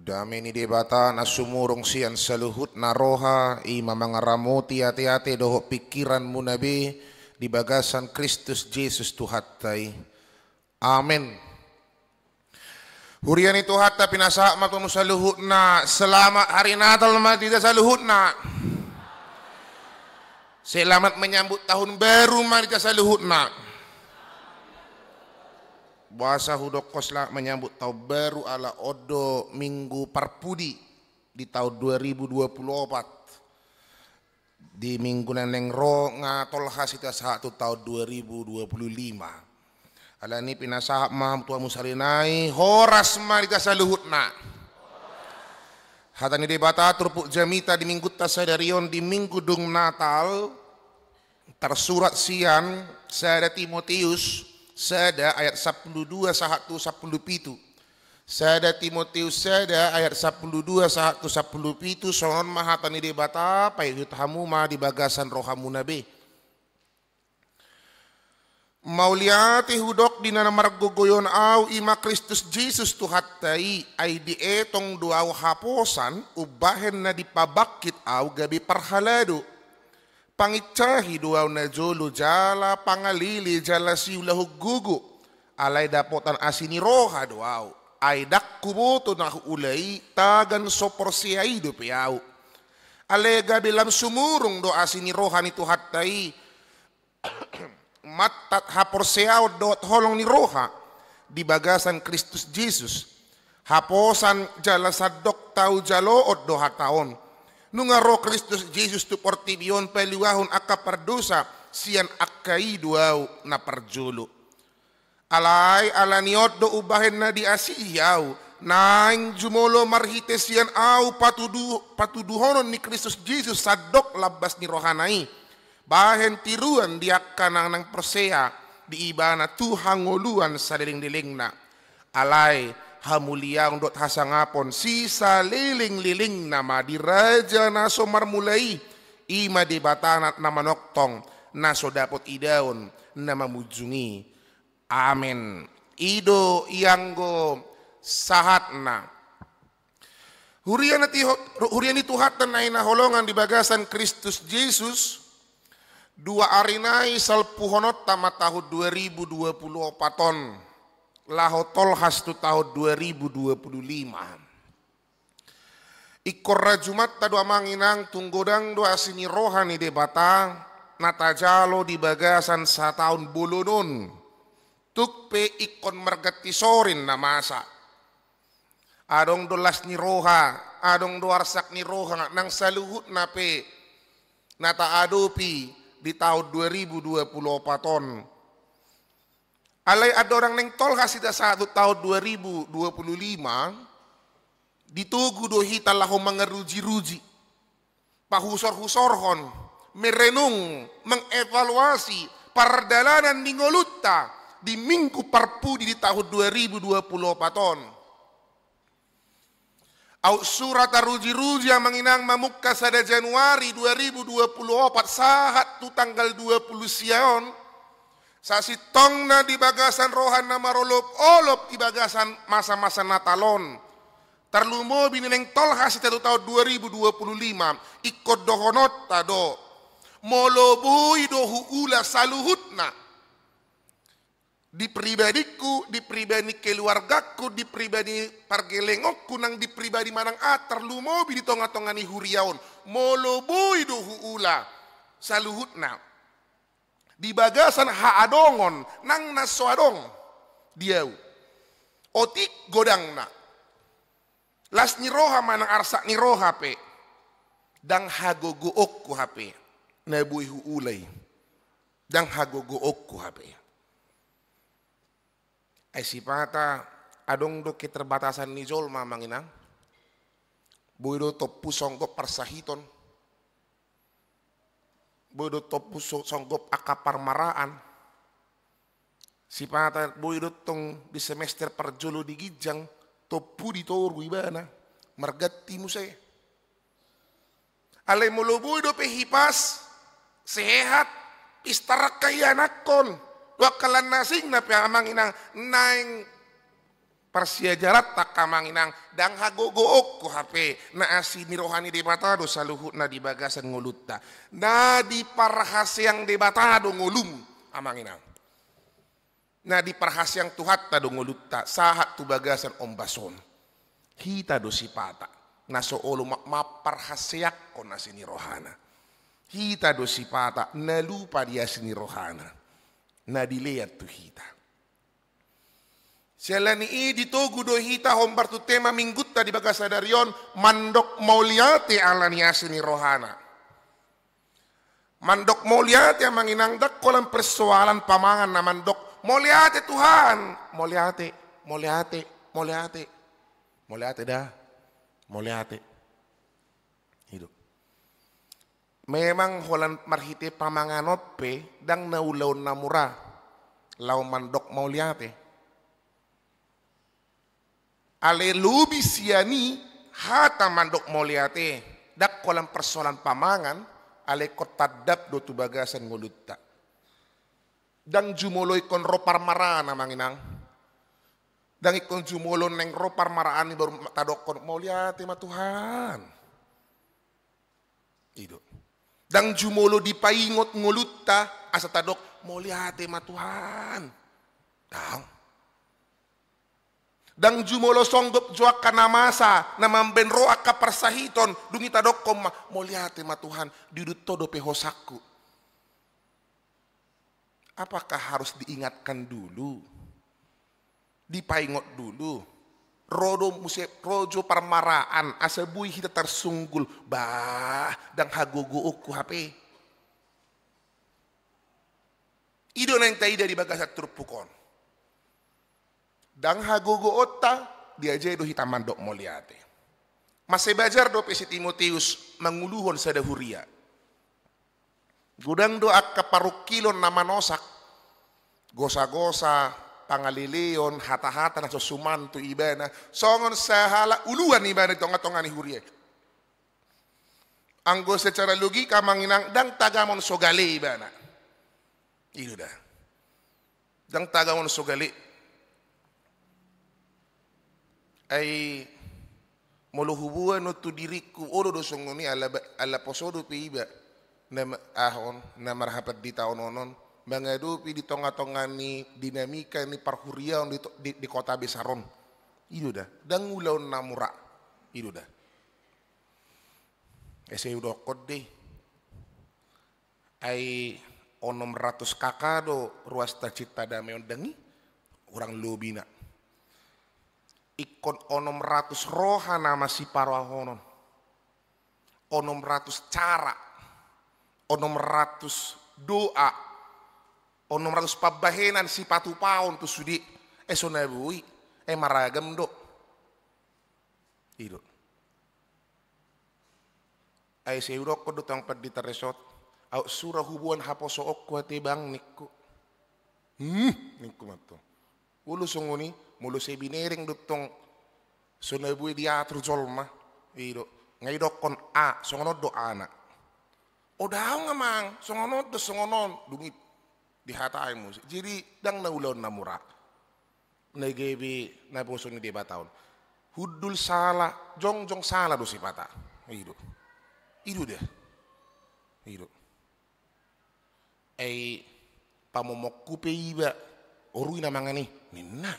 E: Dami ni debata na sumurong siyan sa luhut na roha, ima mga ramoti ati-ati doho pikiran mo nabi, di bagasan Kristus Jesus tuhatay. Amen. Hurian itu hatta pinasa matuno sa luhut na, selamat hari Natal matida sa luhut na. Selamat menyambut tahun baru matida sa luhut na. Bahasa hudokos lah menyambut tahun baru ala odo minggu parpudi di tahun 2024. Di minggu neneng ro ngatol hasita satu tahun 2025. Ala ni pinasahap maham tua musalinai horas marita saluhutna. Hata ni debata turpuk jamita di minggu tasadarion di minggu dung Natal tersurat sian sada Timotius sada ayat 12 sahatu 17. Sada Timotius sada ayat 12 sahatu 17 sonon mahata ni debata payut hamuma di bagasan rohamu nabi. Mauliati hudok di nana margogoyon au ima Kristus Jesus tuhattai ay di etong duaw haposan ubahen na dipabakit au gabi parhalado. Pangicahi duaw na jolo jala pangalili jala siulahu gugu alay dapotan asini roha duaw ay dakkuboto na ulay tagan soporsiay do piyaw alay gabi lam sumurong do asini roha ni tuhattai matat haporsiaw do holong ni roha di bagasan Kristus Jesus haposan jala sadok tau jaloot do hataon. Nunga roh Kristus Jesus tu portibion peliwahon aka perdosa sian akai duau na perjulu. Alay alaniot do ubahen na di asiyaw naing jumolo marhite sian au patuduhonon ni Kristus Jesus sadok labas ni rohanai. Bahen tiruan diak kanang nang persea di ibana tuhangoluan sa diling-diling na. Alay hamuliang dot hasangapon sisa liling-liling nama di raja naso marmulai ima di batanat na manoktong naso dapot idaon na mamujungi. Amen. Ido ianggo sahatna. Hurian itu hatan na inaholongan di bagasan Kristus Jesus. Dua arinai salpuhonot tama tahun 2024 ton. Lahotol has tu tahun 2025. Ikor rajumat ta dua manginang tunggodang dua sini rohani debata natajalo di bagasan sa tahun bulunon. Tukpe ikon mergati sorin na masa. Adong dolas ni roha, adong doarsak ni roha nang saluhut na pe nata adopi di tahun 2024 ton. Alay ada orang neng tol kasida satu tahun 2025 ditugu dohi talahu mengeruji-ruji pahusor-husorhon merenung mengevaluasi perdalanan ningolutta di minggu parpudi di tahun 2024 ton. Au surat ruji-ruji yang menginang mamukka sada Januari 2024 sahat tu tanggal 20 sion. Sasitong na di bagasan rohan na marolop-olop di bagasan masa-masa Natalon. Terlumo binineng tolhas itu tahun 2025 ikut dohonot tado. Molobui dohu ula saluhutna. Di pribadiku, di pribadi keluargaku, di pribadi pargelengokku, nang di pribadi manang terlumo bini tonga-tongani huriaon. Molobui dohu ula saluhutna. Di bagasan haadongon nang nasoadong diau otik godang na las ni roha manang arsak ni roha pe dang hagogook ku hape nabuy huulay dang hagogook ku hape ay sipata adong do keterbatasan ni jol mamanginang buy do to pusong go parsahiton bodo topu songgop akapar maraan. Si pata bodo tong di semester perjolo di gijang topu di toru ibana margati mo saya. Alay mo bodo pehipas sehat istarak kaya nakon. Wakalan nasing na piamang inang naing Persiajarat tak kamanginang dang hagogook ko hape na asini rohani debatado sa luhut na di bagasan ngulutta na di parhasyang debatado ngulum amanginang na di parhasyang tuhat tado ngulutta sahat tu bagasan ombason hita do sipata na soolo maparhasyak ko na sini rohana hita do sipata na lupa dia sini rohana na dilihat tu hita. Selani dito gudo hita hombar tu tema minggutta di bagasa darion mandok mauliate ala niasini rohana. Mandok mauliate ang manginangdak kolang persoalan pamangan na mandok mauliate Tuhan. Mauliate dah. Mauliate. Hidup. Memang holan marhite pamanganope dang naulaw na mura. Lau mandok mauliate. Ale lubi siani hata mandok moliate dak kolam persoalan pamangan ale kotadap do tu bagasan ngulutta dang jumoloy kon ropar marana manginang dang ikon jumolon neng ropar maraan baru tadok kon moliate ma Tuhan itu dang jumolo dipaingot ngulutta asa tadok moliate ma Tuhan dang dang jumolo songgop joak kanamasa na mambenro akka persahiton dungi tadokkom moliate ma Tuhan didut todo pehosaku. Apakah harus diingatkan dulu? Dipaingot dulu. Rojo parmaraan asabui hita tersunggul bah dang hagogo ku HP. Ido nang taida di bagasat turpukon. Dang hagogo otta diajay do hitaman dok moliate. Masih bajar do si Timoteus manguluhon sa dahuria. Gudang do akka parukilon na manosak. Gosa-gosa, pangalilion, hata-hata na susumanto ibana. Songon sa hala uluan ibana tonga-tonga ni huria. Anggo secara logika manginang dang tagamon sogale ibana. Itu dah. Dang tagamon sogale. Ay muluhubuan no tu diriku odo do songoni ala posodo pe iba na ahon na marhapat di taon onon mangadupi di tonga-tonga ni dinamika ni parhurian di kota besaron itu dah dang ulaw na mura itu dah ese udah kode ay onom ratus kakado ruas tacita dameon dangi orang lobina ikon onom ratus roha nama si parwahonon onom ratus cara onom ratus doa onom ratus pabahenan si patu paon tu sudi sonabui maragam do itu ay seurok ko dutang padita resort au surah hubuan haposo okko ate bang nikku nikku mato ulu songoni mulu se binering dutong sunabui diatur jolma ido ngai dokon a songonod do anak odaw nga mang songonod do songonon dungit dihatai mo jadi dang naulon na mura nagebi na boso ni debataon hudul sala jong sala do sipata ido deh ido ay pamomokku pe iba orui na mangani ninna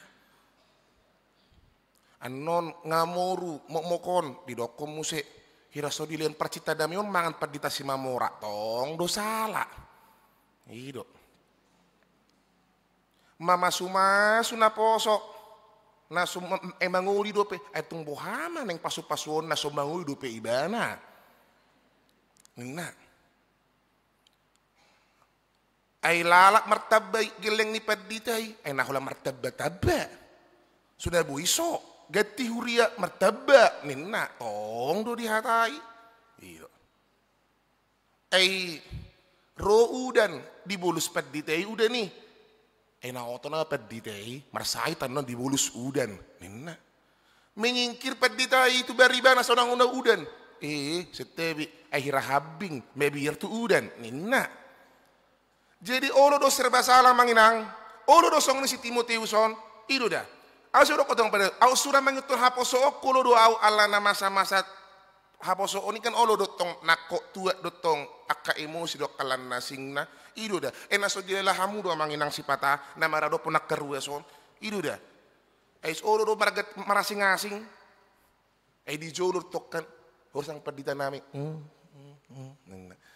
E: anon ngamoru mokon di dokom muse hiraso dilian percita damion mangan padita si mamora tong dosala ido mama sumasu na posok na manguli dope etong bohama neng pasu-pasuon na sumanguli dope ibana nina ay lalak martabay geleng ni paditay ay nahula martaba-taba sudah buiso gati huria martaba nina tong do dihatai iyo ay ro udan dibulus paditay udan ni ay naoto na paditay marsay tanon dibulus udan nina menyingkir paditay itu bariba na sonang una udan setebi ay hirahabing mebir tu udan nina jadi olo do serba salah manginang olo do song ni si Timoteuson itu dah Aku sudah kotong pada, aku sudah mengutul haposo kulo doa Allah na masa-masa haposo ini kan olo dotong nakok tua dotong akka emosi dok kalan nasingna idu dah. Naso jelah hamu do manginang sipata na marado punak keruason idu dah. Ais olo do marasing-asing. Di jolur tokan horsang perdita nami.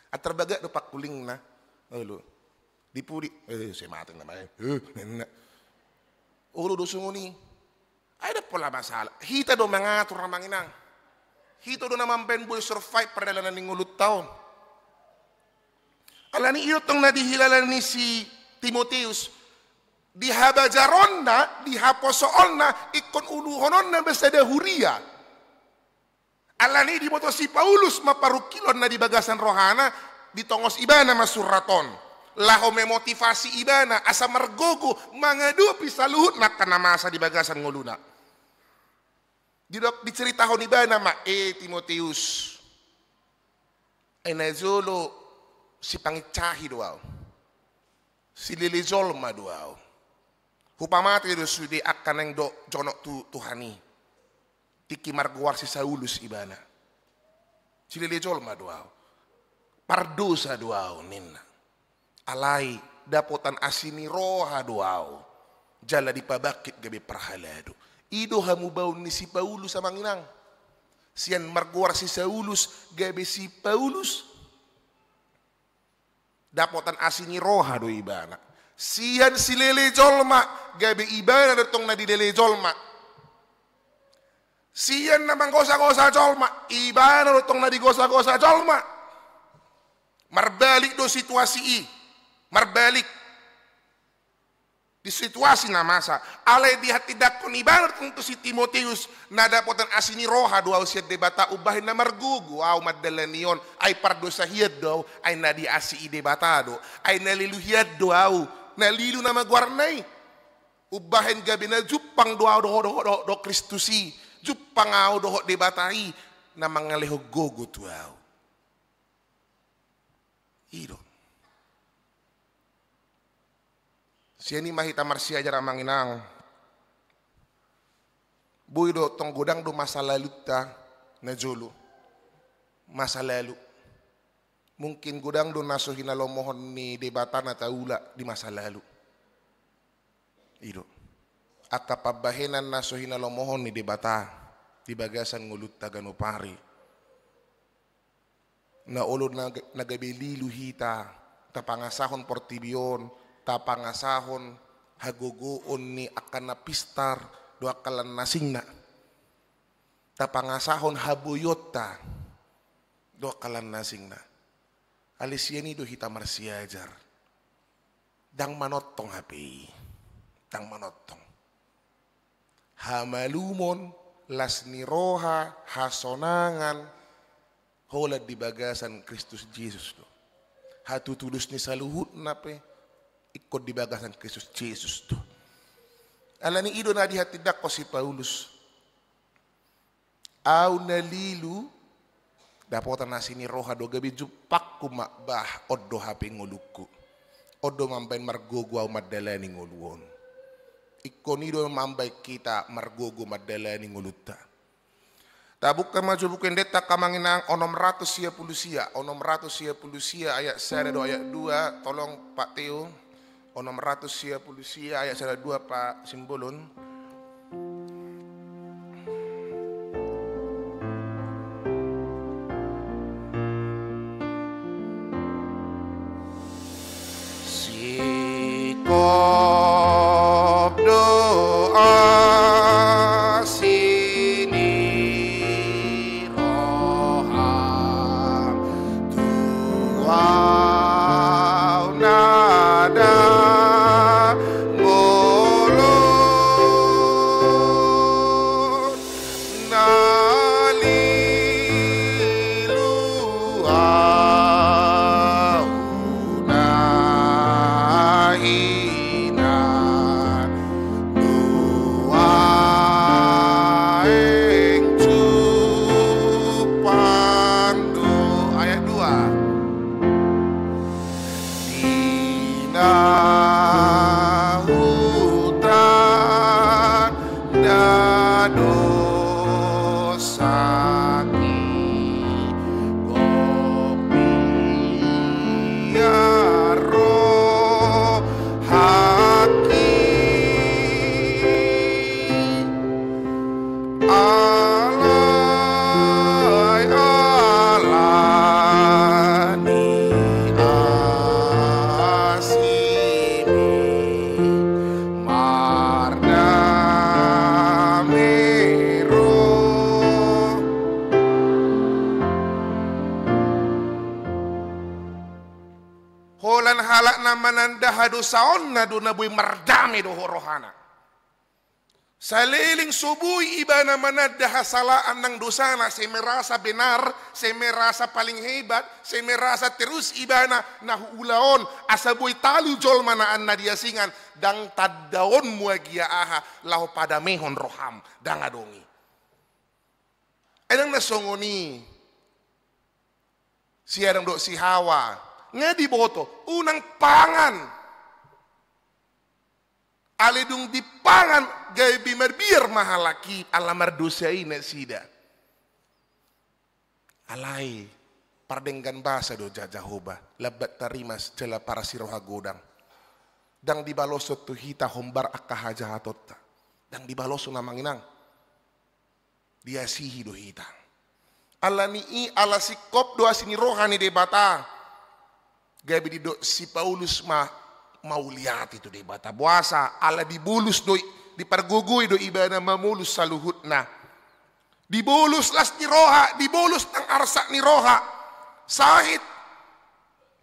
E: At terbaga do pakuling na. Olo. Dipuri saya mati namanya. Olo do sunguni. Ada pola masalah. Hita do mengatur na manginang. Hito do naman ben boy survive perjalanan ng ulut taon. Alani irotong na dihilalan ni si Timoteus. Dihabajaron na, dihaposoon na, ikon uluhonon na besada huria. Alani di moto si Paulus maparukilon na di bagasan rohana, ditongos ibana masuraton. Laho memotivasi ibana, asa margogo, mangadu pisaluhut na kanamasa di bagasan nguluna. Diceritakan ni ba nama Timoteus enazolo si pangicahi doaw si lilizol ma doaw hupamati do sudi akan yang do jonok tuhani tiki marguar si Saulus ibana si lilizol ma doaw pardosa doaw ninna alai dapotan asini roha doaw jala dipabakit gabi perhalado. Ido hamu bau ni si Paulus sa manginang. Siyan marguar si Saulus gabi si Paulus. Dapotan asini roha do ibana. Siyan si lele jolma gabi ibana datong na di lele jolma. Siyan namang gosa-gosa jolma ibana datong na di gosa-gosa jolma. Marbalik do situasi marbalik. Di situasi na masa alay di hati dakon ibarat untuk si Timoteus na dapotan asini roha doaw siya debata ubahin na margugu aw madalanion ay pardo sa hiyad daw ay nadi asi idebatado ay naliluhiyad doaw nalilu na magwarnay ubahin gabi na jupang doaw do Kristusi jupang aw do debatai na mangalihog gogo doaw iro. Siya ni mahita marsia jara manginang. Buy do tong gudang do masa lalu ta na jolo. Masa lalu. Mungkin gudang do naso hinalomohon ni debata na taula di masa lalu. Iro. Aka pabahenan naso hinalomohon ni debata di bagasan ngulut ta ganupari. Na ulod nagabililu hita tapangasahon portibion tapangasahon haguguon ni akan napistar do akalan nasingna tapangasahon habuyota do akalan nasingna alisiani do hita marsiajar dang manotong hapi dang manotong hamalumon lasni roha hasonangan holad di bagasan Kristus Yesus do hatutulus ni saluhut nape ikut di bagasan Kristus Yesus tu. Alani ido na dihatidak ko si Paulus. Au nalilu dapotan nasini roha do gabi jupak kumakbah oddo hape ngoluku. Oddo mambain margogo au madalani ngoluon. Ikon ido mambai kita margogo madalani ngoluta. Tabuk maju bukan deta kamanginang onom ratus sia pulusia ayat 1 do ayat 2 tolong Pak Teo. Onom ratus sia pulusia ayat 2 Pak Simbolon. Sikop doa sini roha Tuhan nada ngolo ibana manandaha dosaon na do nabuy mardami do rohana. Saliling subuy ibana manandaha salaan ng dosana, si merasa benar, si merasa paling hebat, si merasa terus ibana nahuulaon, asaboy talo jol manaan na diasingan, dang taddaon muagia aha, lahu pada mehon roham, dang adongi. Edang nasongoni, siya do si Hawa, nga di boto, unang pangan. Alidung di pangan, gaya biar mahalaki, alamar dosai na sida. Alay, pardenggan basa do jajahoba, labat tarimas jala para siroha godang. Dang di balosot tu hita hombar akahaja hatotta. Dang di balosot namanginang. Dia sihi do hita. Ala ni ala sikop do asini rohani de bata. Gaya di do si Paulus mauliat itu de bata buasa. Ala dibulus do dipargugui do ibana mamulus saluhut na. Dibulus las ni roha, dibulus ng arsa ni roha. Sahit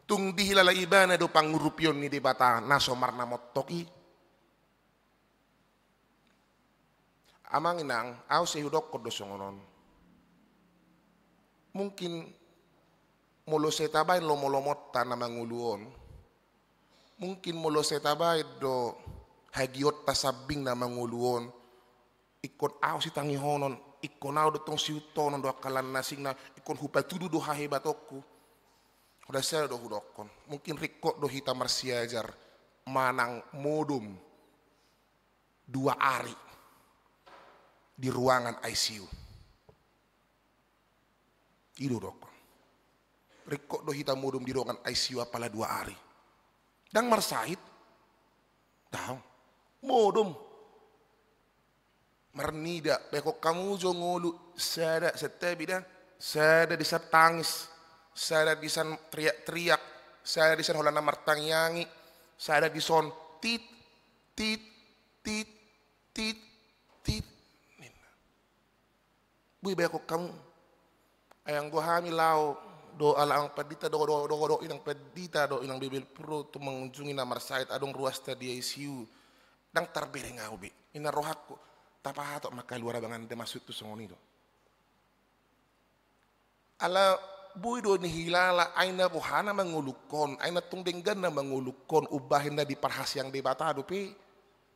E: tung dihilala ibana do pangurupyon ni de bata nasomar na motoki. Amang inang, aw si hudok ko do songonon. Mungkin mulo setabay lo molomot ta na manguluon. Mungkin mulo setabay do hagiot ta sabing na manguluon. Ikon aw si tangihonon, ikon aw do tong siutonon do akalan nasing na ikon hupatudu do hahebatokku. Udah saya do hudokon. Mungkin rikot do hita marsiajar manang modum 2 hari di ruangan ICU. Itu dokon. Rikok do hita modum di ruangan ICU apalah 2 hari. Dan marsahit. Tahu. Modum. Mernida. Pekok kamu jongolu. Sada setebi dan. Sada disan tangis. Sada disan teriak-teriak. Sada disan holana martangyangi. Sada dison tit, tit, tit, tit, tit. Bui bekok kamu. Ayang gua hamil lau do alang pedita do inang pedita do inang bibil pro tu mengunjungi namar sait adong ruas tadi ICU dang tarbere ngau bi ina rohakku tapahato maka luar bangan de masuk tu songoni do ala bui do ni hilala aina buhana mangulukon aina tung denggan na mangulukon ubahin na di parhasyang de bata do pe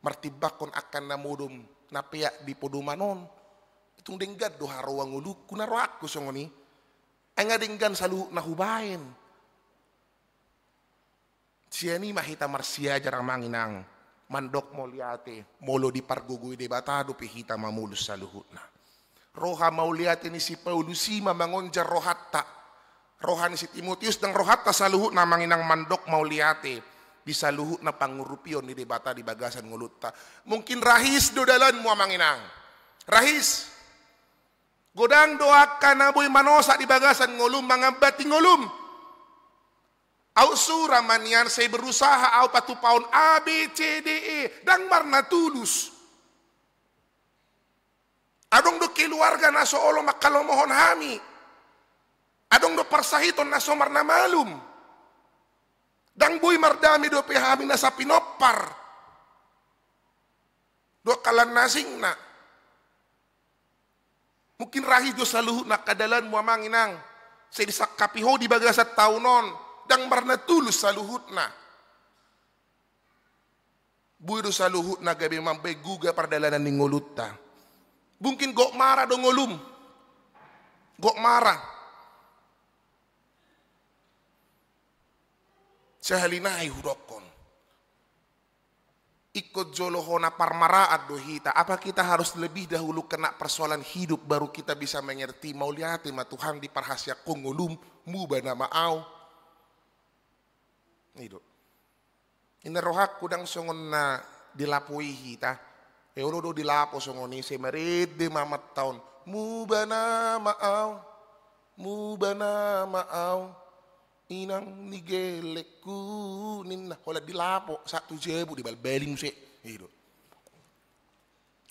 E: martibakon akan namudum napia di podumanon itung denggan do harawang uluk kuna rohakku songoni ang adinggan salu nahubain. Siya ni mahita marsiya jarang manginang. Mandok moliate. Molo di pargugui de batado pihita mamulus sa luhut na. Roha mauliate ni si Paulusi mamangonjar rohatta. Roha ni si Timotius ng rohatta sa luhut na manginang mandok mauliate. Di sa luhut na pangurupyon ni de bata di bagasan ngulutta. Mungkin rahis do dalan mo manginang. Rahis. Godang doakan na boy manosa di bagasan ngulum mga bating ngulum. Au sura man yan say berusaha au patupaon A, B, C, D, E. Dang marna tulus. Adong do keluarga na so olo makalomohon hami. Adong do parsahiton na so marna malum. Dang boy mardami do pihami na sa pinopar. Do kalan nasing na. Mungkin rahis do saluhut na kadalan mo manginang. Sa disak kapiho di bagasat taunon. Dang marna tulus saluhut na. Buy do saluhut na gabi mambay guga pardalanan ni ngulutta. Mungkin gok mara do ngulum. Gok mara. Sa halinay hudokon. Ikut joloho na parmaraat do hita. Apa kita harus lebih dahulu kena persoalan hidup baru kita bisa mengerti mauliate ma Tuhan di parhasya kongolum muba na maaw. Itu. Ina rohak kudang songon na dilapui hita. Euro do dilapo songon ni se merid de mamat taon. Muba na maaw. Muba na maaw. Inang nigeleku ninna hola dilapo satu jebu di balbeling se itu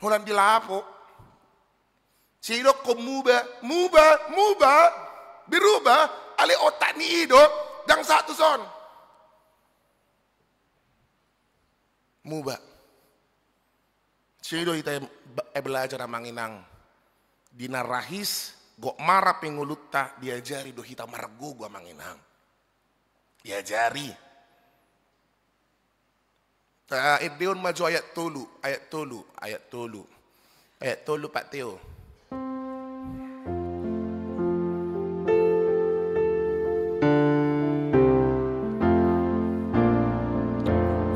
E: hola dilapo sidok ko muba berubah ale otak ni ido dang satu son Muba. Sido ita belajar manginang. Dinarahis go marah pengulutta diajari do hita margo gua manginang. Diajari. Ta ideon maju ayat tolu Pak Teo.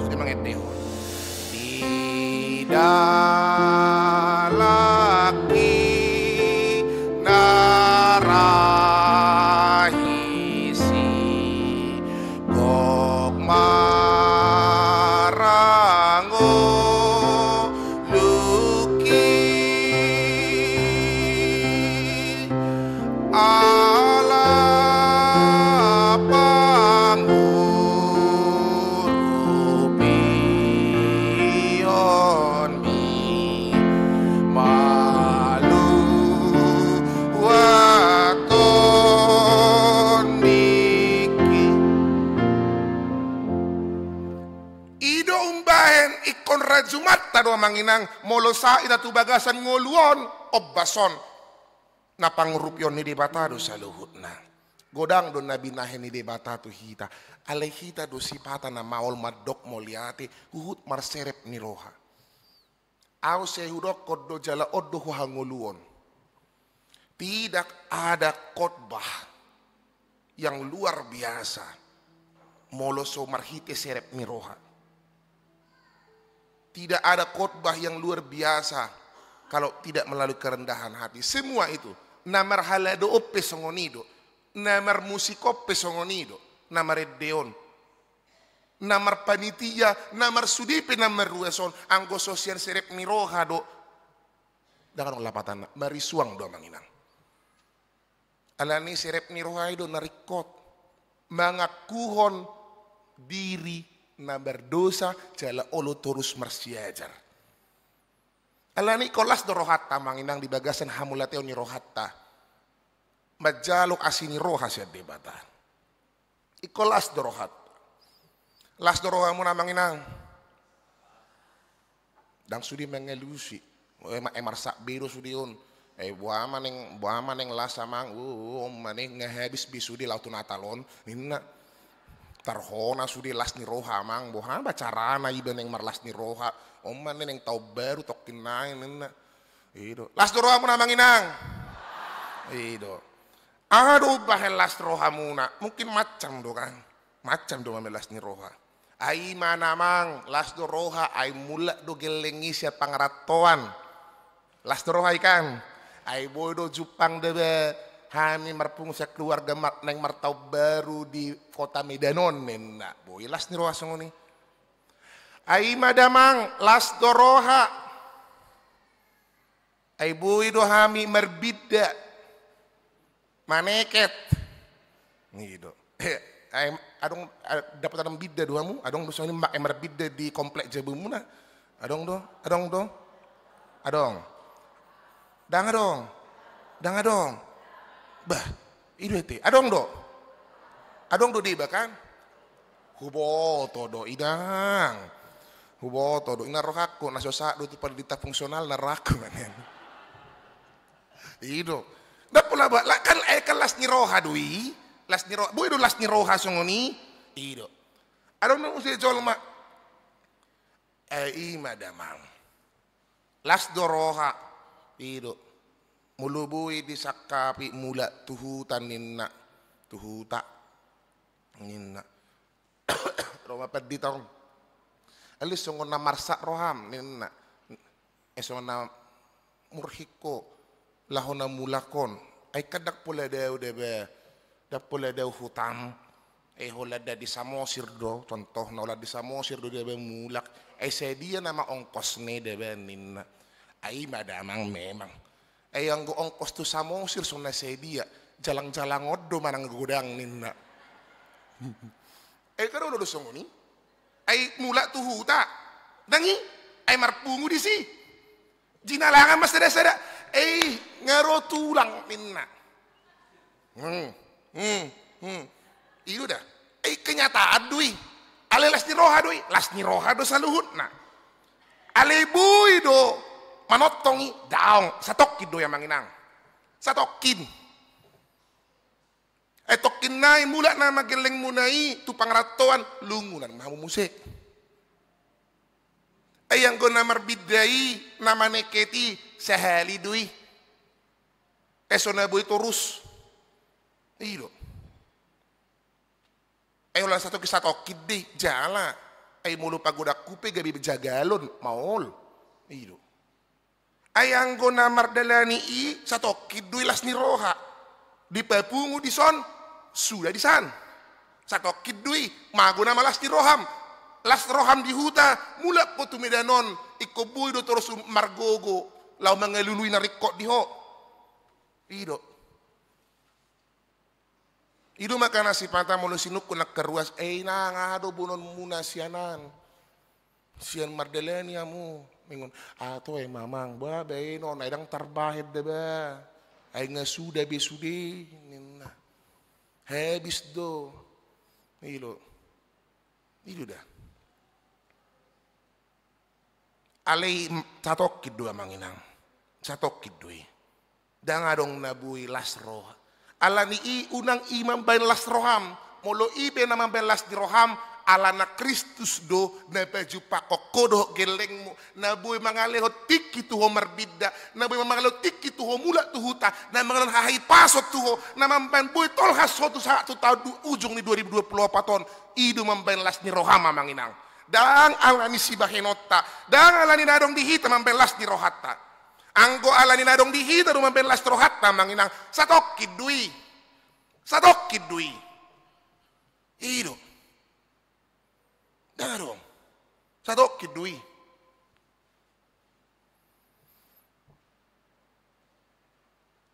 E: Sudah mengedeon. Dalaki narahisi gok marango luki ala pangurupi Jumat tado manginang molosa ida tu bagasan ngoluon obbason napangrupion ni debatado sa luhutna godang don nabi nahen ni debatatu hita ale hita do sipata na maol madok moliati uhut marserep ni roha au sehudok koddo jala oddo hangoluon tidak ada khotbah yang luar biasa moloso marhite serep ni roha. Tidak ada khotbah yang luar biasa kalau tidak melalui kerendahan hati. Semua itu. Namar halado oppe songonido. Namar musikoppe songonido. Namar deon. Namar panitia. Namar sudipe namar rueson. Anggo sosial serep miroha do. Dengan lapatan. Marisuang do manginang. Alani serep miroha do narikot. Mengakuhon diri na berdosa jala olo terus marsiajar. Alani kolas do rohatta manginang di bagasan hamulateo ni rohatta. Majaluk asini roha siya debata. Ikolas do rohatta. Las do roha muna manginang. Dang sudi mengelusi. Marsak biru sudi un. Buama neng las amang. Maning ngehabis bisudi lautun atalon. Nina. Tarhona sudi las ni roha mang boha bacarana iba neng marlas ni roha oman neng tau baru tok kinain nena ido las do roha muna manginang ido aduh bahel las roha muna mungkin macam do kan macam do mamelas ni roha ai mana mang las do roha ai mula do gelengi sia pangaratoan las do roha ikan ai boy do Jepang debe kami marpung sa keluarga neng martau baru di kota Medanon nena boy las ni roha songoni ai madamang las doroha ai boy do hami merbida maneket ngido ai adong dapat adong bidda doamu adong do songoni mak merbida di komplek Jabumuna adong do adong bah, itu ete. Adong do di bahkan. Huboto do idang. Huboto do ina rohaku nasosa do tu pandita fungsional naraku manen. Ido. Da pula ba kan kelas ni roha dui. Las ni roha. Bu itu las ni roha songoni. Ido. Adong no usi jolma. Madamang. Las do roha. Ido. Mulubui disakapi mula tuhutan ninna tuhuta ninna roma peditong alis songon na marsak roham ninna esona murhiko lahona mulakon ay kadak pula daw debe dak pula daw hutam hola da di samosir do contoh na hola di samosir do debe mulak sedia nama ongkos ne debe ninna ay madamang memang yang go ongkos tu samosir sona sedia jalang-jalang odo manang gudang ninna karo do songoni ay mula tu huta dangi ay marpungu di si jinalangan mas sada ngaro tulang ninna itu dah kenyataan dui Ale las ni roha doi, las ni roha do saluhut na. Ale bui do manotongi daong, satokid do yang manginang. Satokin. Tokin nai mula na mageleng munai tu pangratoan lungunan mahu musik. Ayang go namar bidai nama neketi sehali dui. Esona boy terus. Iyo. Ayo lah satu kisah tokid deh jala. Ayo mulu pagoda kupe gabi bejagalon maul. Iyo. Ayang go namar dalani i satu kid dui las ni roha. Di papungu di son sudah di san. Satu kid dui mago nama las ni roham. Las roham di huta mula po tumidanon iko boy do terus margogo lau mangalului na rikot di ho. Ido. Ido makana si pata mulu sinuk kunak keruas na ngado bunon muna sianan. Sian mardeleni amu mingon ato mamang ba no naidang tarbahid de ba. Ay nga suda be sudi ninna. Habis do. Ido. Ido dah. Alay satok kiddo amanginang. Satok kiddoy. Dangadong nabui lasro. Ala ni unang imam bain lasroham. Molo ibe naman bain las di roham. Ala na Kristus do na baju pakokodo geleng mo. Nabui mangaleho tiki tuho marbida. Nabui mangaleho tiki tuho mula tuhuta. Na mangalan hahay pasot tuho. Na mambain bui tolhas sotu sa tahun ujung ni 2024 ton. Ido mambain las ni roham amanginang. Dang alani si bahenota. Dang alani nadong dihita mambelas di rohata. Anggo alani nadong dihita mambelas rohata manginang satok kidui. Satok kidui. Ido. Darong. Satok kidui.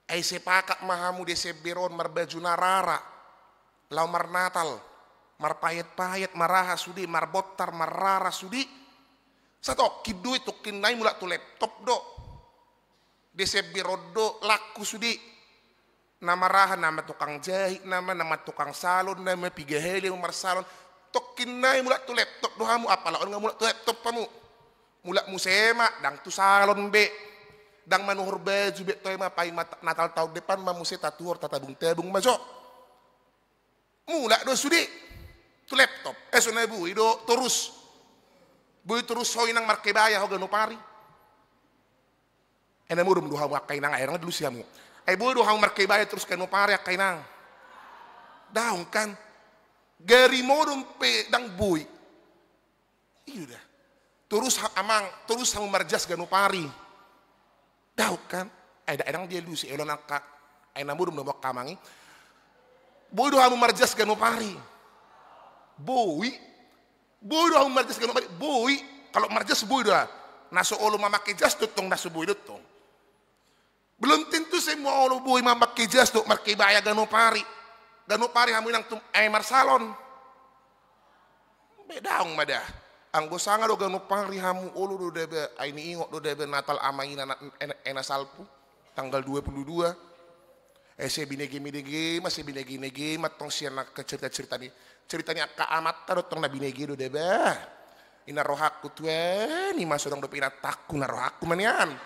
E: Ay sepakat mahamu de seberon marbaju narara. Lau marnatal. Marpayet-payet maraha sudi marbotar marara sudi satok kidu itu kinai mula tu laptop do dese birodo laku sudi nama raha nama tukang jahit nama tukang salon nama pigaheli umar salon tok kinai mula tu laptop do hamu apalah orang mula tu laptop kamu mula musema dang tu salon be dang manuhur baju be toy ma pai natal tahun depan ma muse tatuhur tatabung majo mula do sudi tu laptop, sunai bui do terus hoi nang markebaya ho ganu pari. Ena mudum do hamu akai nang airang dulu siamu. Ai bui do hamu markebaya terus ganu pari akai nang. Daung kan, gari modum pe dang bui. Iya dah. Terus hamu marjas ganu pari. Daung kan, edang dia lusi elon akak. Ena mudum do kamangi. Bui do hamu marjas ganu pari. Boi doang marjas kan boi kalau marjas boi doang naso olo memakai jas tutong naso boi tutong belum tentu semua olo boi memakai jas tuh markai baya gano pari hamu nang tum marsalon bedaung madah anggo sanga do gano pari hamu olo do debe aini ingok do debe natal amaina ena salpu tanggal 22 saya binegi masih binegi matong sian nak cerita ceritanya kaamat tarot tong nabi negi do debe ina rohaku tueni masodong do pina takku na rohaku manian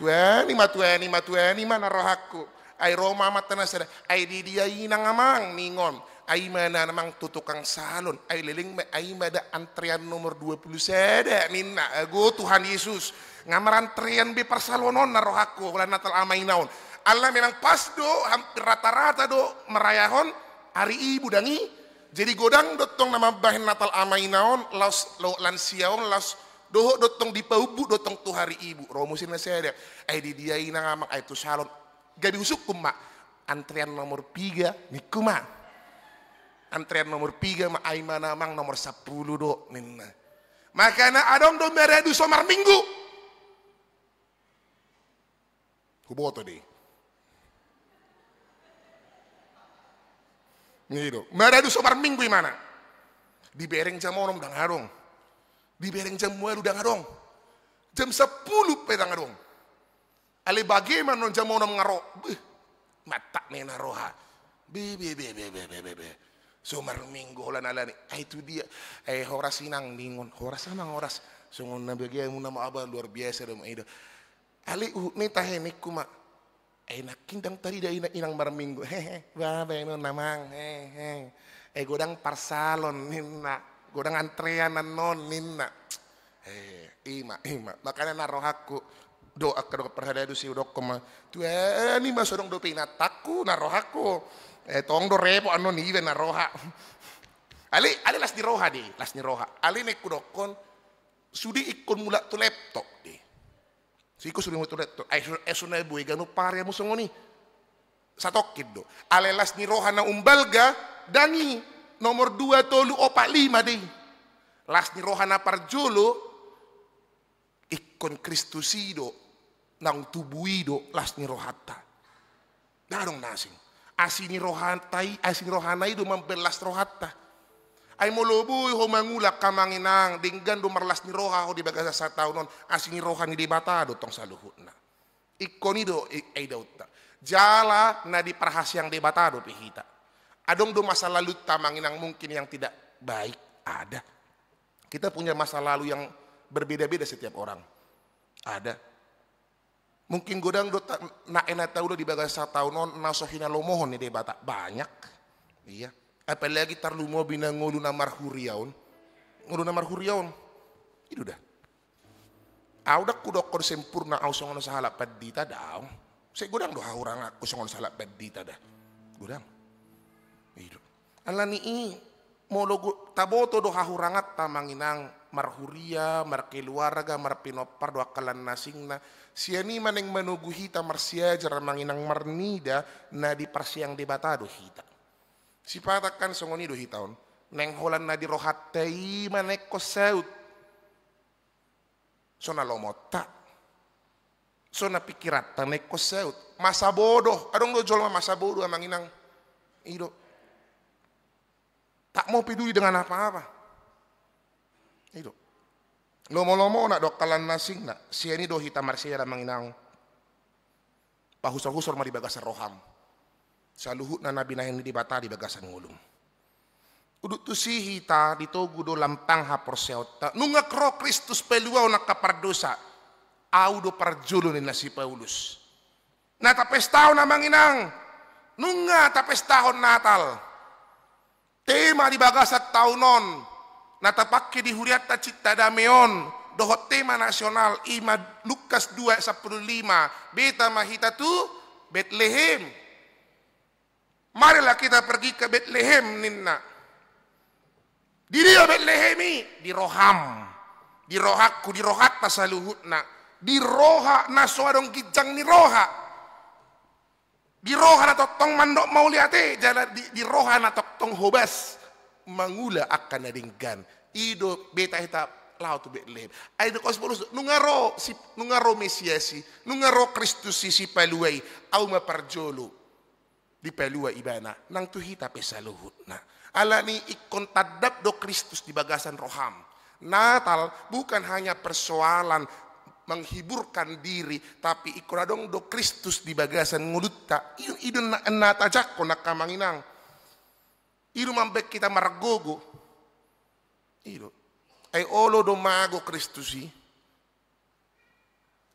E: tueni mana rohaku ai Roma matana sada ai di dia inang amang ningon ai mana namang tutukang salon ai leling ai mada antrian nomor 20 sada minna go Tuhan Yesus ngamar antrian be persalonon na rohaku bulan Natal amainaon Allah memang pas do hampir rata-rata do merayahon hari ibu dangi jadi godang dotong nama bahan Natal amainaon laus lansiaon laus doho dotong dipaubu dotong tu hari ibu romusin saya ada di dia ina ngamak itu salon gabi usuk kuma antrian nomor 3 nikuma antrian nomor 3 ma aima namang nomor 10 do ninna makana adong do meredu somar minggu kuboto deh Ngido, meradu somar minggu mana? Di bereng jam onom dang adong. Di bereng jam muaru dang adong. Jam 10 pedang adong. Ale bagaimana non jam onom ngaro? Mata nena roha. Be. So marminggo holan ala ni. Ay itu dia. Horas inang ningon. Horas amang horas. So ngon nabagyan mo na maaba luar biasa dong ida. Ali ni tahenik kuma. Nakindang tadi dah inang marminggo. Babay no namang. Godang parsalon ninna. Godang antreanan non ninna. Ima. Makanya naroh aku doa ke perhadadu si udok koma. Tu ni masodong do pinataku naroh aku. Tong do repo ano nive naroha. Ali las di roha di, las ni roha. Ali nek kudokon sudi ikon mula tu laptop di. Siko sudi mula tu laptop. Sunai buy ganu pare mo songoni. Satokid do. Ale las ni roha na umbalga dangi nomor 2 tolu 45 di. Las ni roha na parjolo ikon Kristusido nang tubuido las ni rohata. Darong nasing. Asini rohanay do mambelas rohata. Ay moloboy ho mangulak kamanginang dinggan do marlas ni roha ho di baga sa taunon asini rohan ni debatado tong saluhut na. Ikonido ay dauta. Jala na di perhasyang debatado pihita. Adong do masa lalu tamanginang mungkin yang tidak baik ada. Kita punya masa lalu yang berbeda-beda setiap orang. Ada. Mungkin godang do na tahu do di bagasa taunon nasohina lomohon ni debata banyak. Iya. Apalagi tarlumo binangulu na marhuriaon. Ngulu na marhuriaon. Itu dah. Audak kudokon sempurna au songono sahala padita daong. Saya godang do haurang aku songono sahala padita dah. Godang. Itu. Ala ni mologo taboto do hahurangat tamanginang marhuria, markeluarga, marpinopar do akalan nasingna. Siani maneng manugu hita marsiajar manginang marnida na di parsiang debatado hita. Sipatakan songoni do hitaon. Neng holan na di rohatei maneko seut. Sona lomota. Sona pikirat taneko seut. Masa bodoh. Adong do jolma masa bodoh manginang. Ido. Tak mau peduli dengan apa-apa. Itu. Lomo-lomo nak dokalan nasing nak. Siani do hita marsiara manginang. Pahusor-husor mari bagasan roham. Saluhut na nabi na hindi bata di bagasan ngulung. Udut tu si hita ditogu do lampang hapor seota. Nunga kro Kristus peluaw nakapardosa. Au do parjulo ni nasi Paulus. Na tapes taon na manginang. Nunga tapes tahon Natal. Tema di bagasat taunon natapake di huriata cita dameon dohot tema nasional ima Lukas 2:15 beta mahita tu Bethlehem. Marilah kita pergi ke Bethlehem ninna. Di dia Bethlehemi di roham. Di rohaku di rohat pasaluhutna. Di roha naswadong kijang ni roha. Di roha na tong mandok mau liate jala di roha na tong hobas mangula akan nadinggan ido beta hita lao tu Bethlehem ai do kos nungaro mesiasi nungaro Kristus si paluai au maparjolo di palua ibana nang tu hita pesaluhut na ala ni ikon tadap do Kristus di bagasan roham. Natal bukan hanya persoalan menghiburkan diri tapi ikuradong do Kristus di bagasan ngulutta idun na natajak ko nakamanginang idu mambek kita margogo idu ay olo do mago Kristusi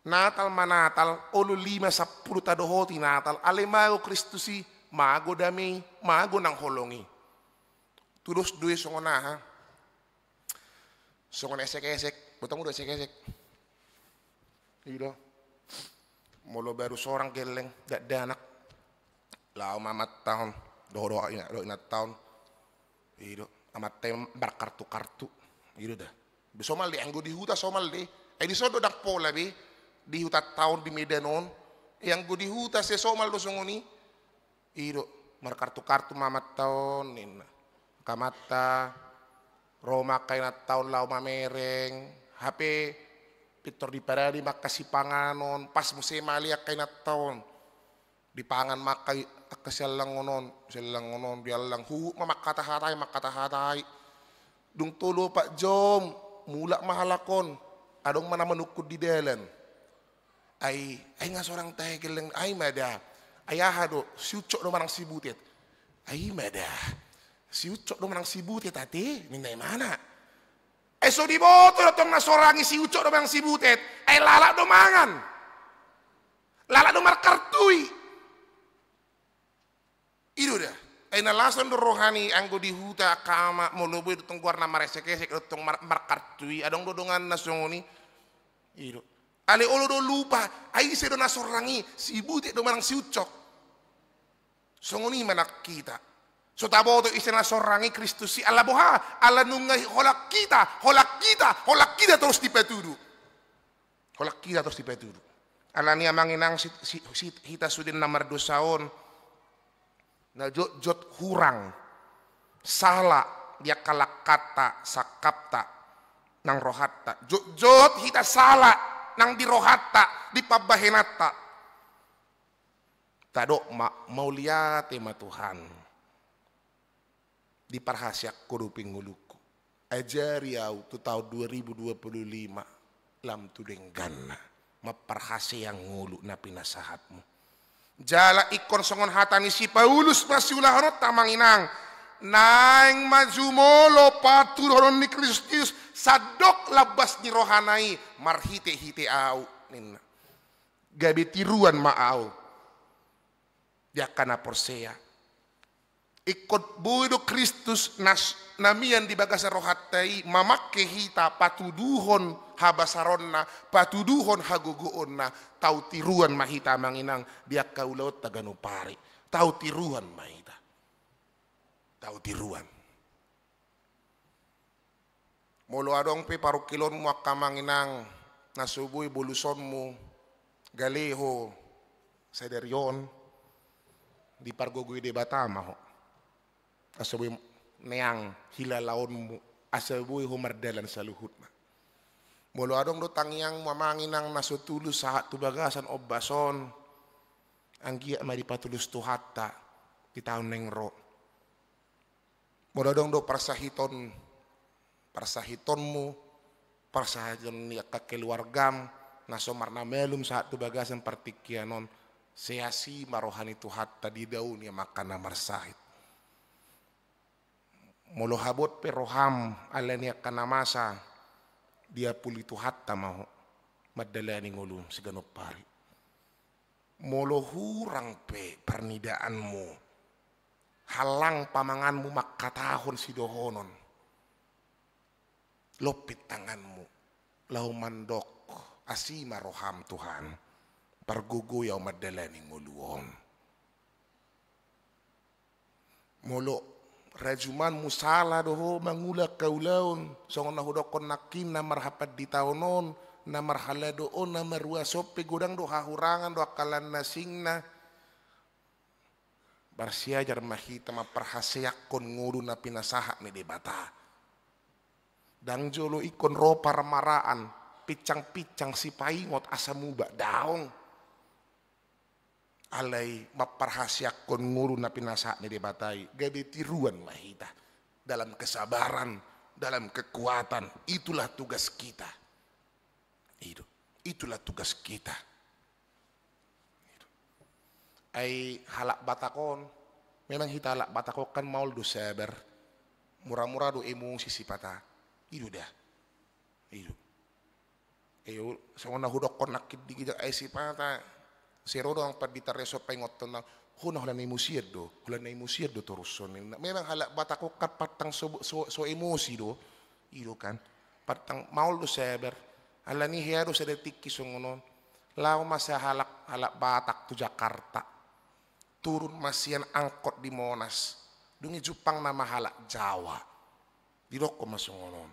E: Natal manatal olo 5-10 tadohoti Natal ale mago Kristusi mago dami mago nang holongi tulos duwe songona ha songona esek-esek butang udah esek-esek Ido, molo baru seorang geleng, gak ada anak, lau mamat tahun, doa inat tahun, ido, amat tem berkartu, ido dah. Somal deh, anggo di huta somal deh, di sodo dak pola be, di huta tahun di Medanon, yang go di huta se somal do songoni, ido, berkartu mamat tahun, nina, kamata, Roma kainat tahun lau mamereng, HP Pitor di paradi makasih panganon pas musim malia kainat tahun di pangan makai keselang ngonon dialang hu makata hatai dung tolo Pak Jom mulak mahalakon adong mana menukut di dalan ay nga seorang teh geleng ay mada ayah do siucok do marang sibutet ay mada Si ucok do menang si butet tadi, minta mana? So di boto tong nasorangi si ucok do menang si butet, lala do mangan. Lala do markartui. Itu dah. Nalasan do rohani anggo di huta kama molobo do tong guarna maresek-esek do tong markartui, adong do dongan nasongoni. Itu. Ale olo do lupa, ai se do nasorangi si butet do menang si ucok. Songoni manak kita. So tabo to isena sorangi Kristus si Allah boha, Allah nungai holak kita terus dipetudu. Holak kita terus dipetudu. Allah ni amanginang si hita sudin namar dosaon. Na jot hurang. Salah dia kalak kata sakapta nang rohatta. Jot hita salah nang di rohatta, di pabahenata. Tadok mau lihat tema Tuhan. Di parhasyak kuruping nguluku. Ajari au tu tahun 2025 lam tu denggana maparhasya yang ngulu na pinasahatmu. Jala ikon songon hatani si Paulus masiulah hanot tamanginang. Naing majumolo patur horon ni Kristus sadok labas ni rohanai marhite-hite au. Ninna. Gabi tiruan maau. Dia kana porsea. Ikut buido Kristus namian di bagasa rohatai mamakke hita patuduhon habasaronna patuduhon hagogoonna tau tiruan mahita manginang dia kaulaut taganupari tau tiruan mahita tau tiruan molo adong pe parukilon mo akamanginang nasubui bulusonmu galeho sederion di pargogoi de batama ho asaboy neang hilalaonmu asaboy humardalan sa luhutna molo adong do tangyang mamanginang nasutulus sa tubagasan obbason ang giya maripatulus tuhatta di taon nengro molo adong do parsahitonmu parsahiton ni kakeluargam nasomar na melum sa tubagasan partikyanon seasi marohani tuhatta di daun ya makan marsahit molo habot peroham alania kanamasa dia puli tuhatta mau madalani ngulum siganopari molo hurang pe pernidaanmu halang pamanganmu makatahon sidohonon lopit tanganmu lau mandok asima roham Tuhan parguguyaw madalani nguluon molo rajuman musala doho mangulak kaulaon songon nahudokon nakin na marhapat di taonon na marhala doon na maruasope godang do hahurangan do akalan nasingna barsiajar mahita maparhaseyak kon nguru na pinasaha ni debata dang jolo ikon ro paramaraan picang-picang si paingot asamuba daong alay maparhasyak kon nguru na pinasa ni debatai gabi tiruan mahita dalam kesabaran dalam kekuatan itulah tugas kita itulah tugas kita ay halak batakon memang hita halak batakon kan maul do sabar murah-murah do emosi sipata itu dah itu ayo sama nahudok kon nakid digijak ay sipata Sero doang pagdita reso pengot na huna hula na imusir do toruson. Memang halak batako kat patang so emosi do. Ilo kan patang maul do saber. Ala ni hero sa detik kisongonon. Lao masya halak batak tu Jakarta. Turun masian angkot di Monas. Dungi Jupang nama halak Jawa. Diroko masongonon.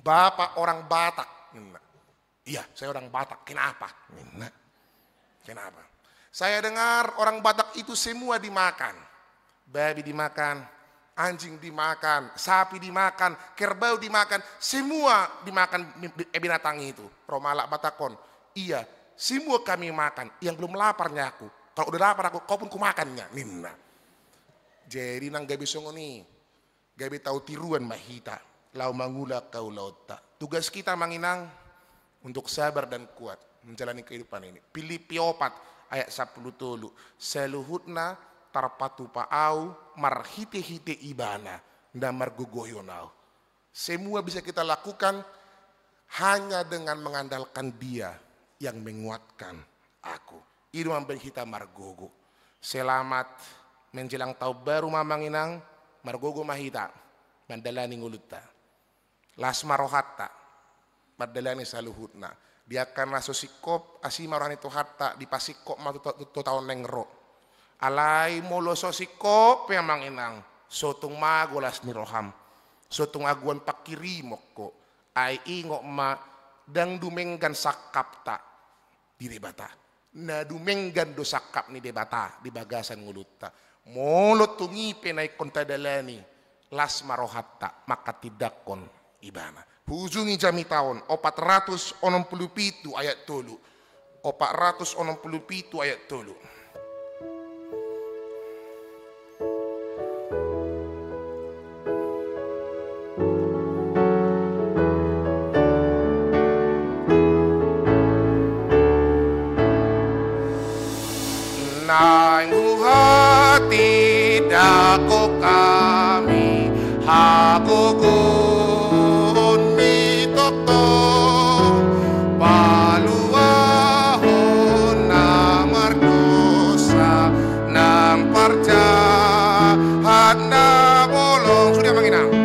E: Bapak orang Batak. Iya, saya orang Batak. Kenapa? Kenapa? Saya dengar orang Batak itu semua dimakan. Babi dimakan, anjing dimakan, sapi dimakan, kerbau dimakan, semua dimakan binatang itu. Romalak Batakon. Iya, semua kami makan. Yang belum laparnya aku. Kalau udah lapar aku, kau pun kumakannya. Nina. Jadi nang gabi songoni, gabi tahu tiruan mahita. Lau mangula kau lauta. Tugas kita manginang untuk sabar dan kuat menjalani kehidupan ini. Filipi 4 ayat 10 tulu. Seluhutna tarpatu paau marhite-hite ibana dan margogoyonau. Semua bisa kita lakukan hanya dengan mengandalkan Dia yang menguatkan aku. Itu memberi kita margogo. Selamat menjelang tahun baru mamanginang margogo mahita mandalani ngulutta. Lasma rohatta mandalani saluhutna. Dia akan masuk sikop asima rohani tu hatta di pasikop matu tahun nengro. Alai molo so sikop pemanginang sotung magolas ni roham. Sotung aguan pakiri mokko ai ingok ma dang dumenggan sakap tak di debata na dumenggan do sakap ni debata di bagasan ngulutta molot tungi penai kontadalani las marohatta maka tidak kon ibana hujungi jami tahun 467 ayat 3 467 ayat 3 Nanggu hati dako kami hagogon mitoto paluahon na mardosa nang parjahat na bolong. Sudah manginang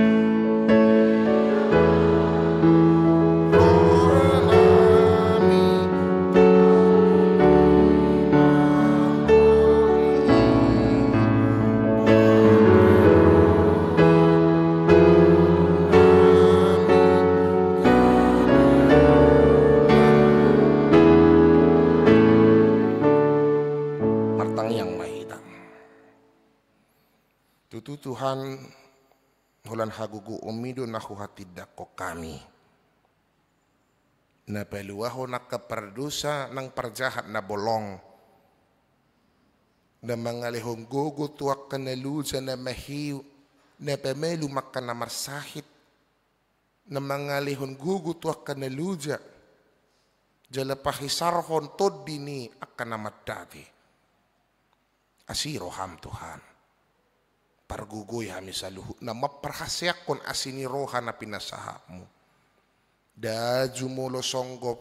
E: Tuhan hulan hagugu umido nahu hati dako kami na peluaho nak keperdosa nang perjahat na bolong na mangalihong gugu tuak kanaluja na mahiu na pemelu makan na marsahit na mangalihong gugu tuak kanaluja jala pahisarhon tod dini akan na madati asiroham Tuhan pargugoy hami sa luhut na maperhasyak kon asini roha na pinasahamu. Daju mulo songgop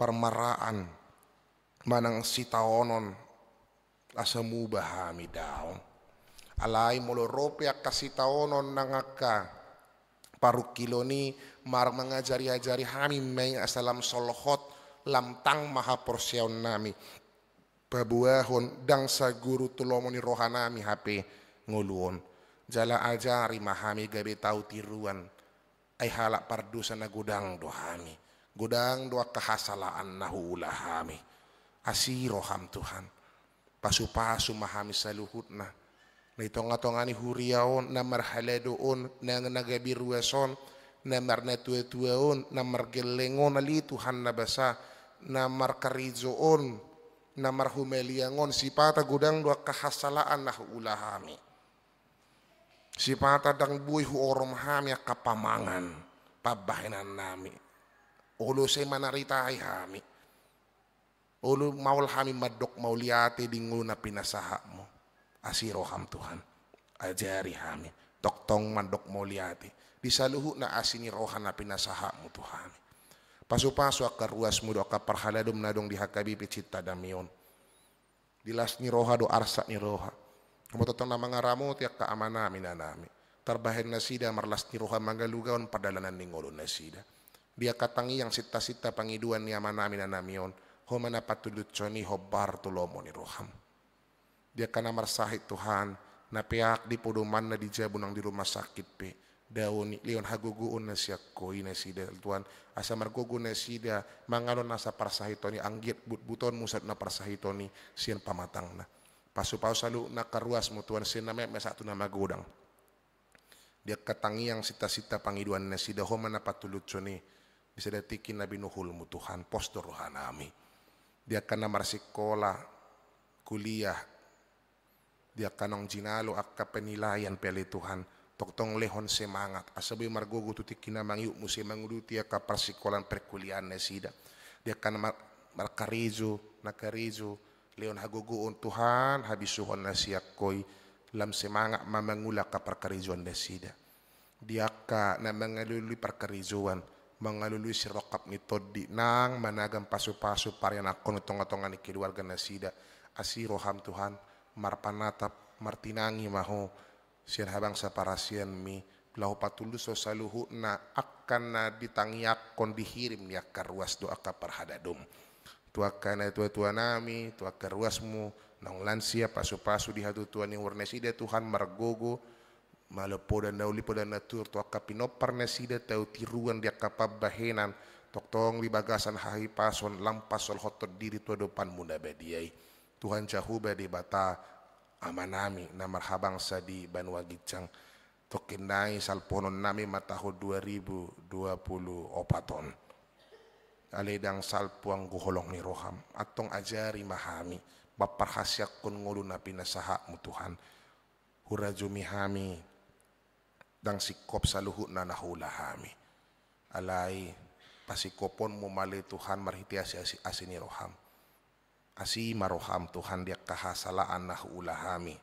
E: parmaraan manang sitaonon asamu bahami daon. Alay mulo rope akasitaonon nangaka parukiloni mar mengajari-ajari hami may asalam solohot lamtang maha porsyaon nami. Pabuahon dang sa guru tulomoni rohanami hape nguluon jala ajari mahami gabi tau tiruan ay halak pardusa na gudang dohami gudang doa kahasalaan na hulahami asiroham Tuhan pasu-pasu mahami sa luhut na itong-atongani huriaon na marhaledoon na nagabiruason na marnatuetueon na margelengon ali Tuhan na basa na markarizoon na marhumeliangon sipata gudang doa kahasalaan na hulahami sipata dang buhay huorom hami kapamangan pabahinan nami ulo say manaritahay hami ulo maul hami madok mauliate dingulo na pinasaha mo asiroham Tuhan ajari hami toktong mandok mauliate di saluhu na asini rohan na pinasaha mo Tuhan pasu-pasu akaruas mo do akaparhaladom na dong dihakabi picita damion dilas ni roha do arsa ni roha kumototong na mga ramo tiyak kaamana minanami tarbahen na sida marlas ni roha magalugaon padalanan ni ngolo na sida dia katangi yang sita-sita pangiduan ni amana minanamion homana patulutso ni hobar tulomo ni roham dia kana marsahit Tuhan na piak di puduman na di jabunang di rumah sakit pe daun lion haguguun na siya koi na sida Tuhan asa margugu na sida mangalon nasa parsahitoni anggit but-buton musat na parsahitoni siyan pamatang na pasu-pasu salu na karuas mo Tuhan siyan na may satu na magudang dia katangi yang sita-sita pangiduan na sida homa na patulutso ni bisa datikin na binuhul mo Tuhan posto rohanami dia kana marsikola kuliah dia kanong jinalo akka penilayan peli Tuhan toktong lehon semangat asabi margogo tutik kinamang yu musi manguduti ka persikolan perkuliahan na sida dia kana markarizo nakarizo Leon haguguon Tuhan, habisuhon na siyak koy, lam semangat mamangula ka perkarizuan na sida. Diaka na mangaluluy perkarizuan, mangaluluy si rokap ni Toddi nang managang pasu-pasu parian ako nitong-atongan ni keluarga na sida. Asiro ham Tuhan, marpanatap, martinangi maho, siya habang sa parasyan mi, lahu patuluso sa luhu na akan na ditangyak kon dihirim niya karuas doa ka parhadadum. Tuaka na tua nami, tuaka ruasmu, nang lansia pasu-pasu di hadu tuan yang warnesida Tuhan margogo, malapo dan naulipo dan natur, tuaka pinopar nasida tau tiruan dia kapabahenan, toktong libagasan hahi pason, lampas sol hotod diri tua depan munda badiai. Tuhan jahuba di bata amanami, na marhabang sa di Banua Gicang, tokinai salponon nami mataho 2024 ton. Aledang salpuang guholong ni roham atong ajari mahami baparhasyak kun ngulu na pinasaha mo Tuhan huraju mihami dang sikop sa luhut na nahulahami alay pasikopon mo mali Tuhan marhiti asi ni roham asi maroham Tuhan dia kahasalaan nahulahami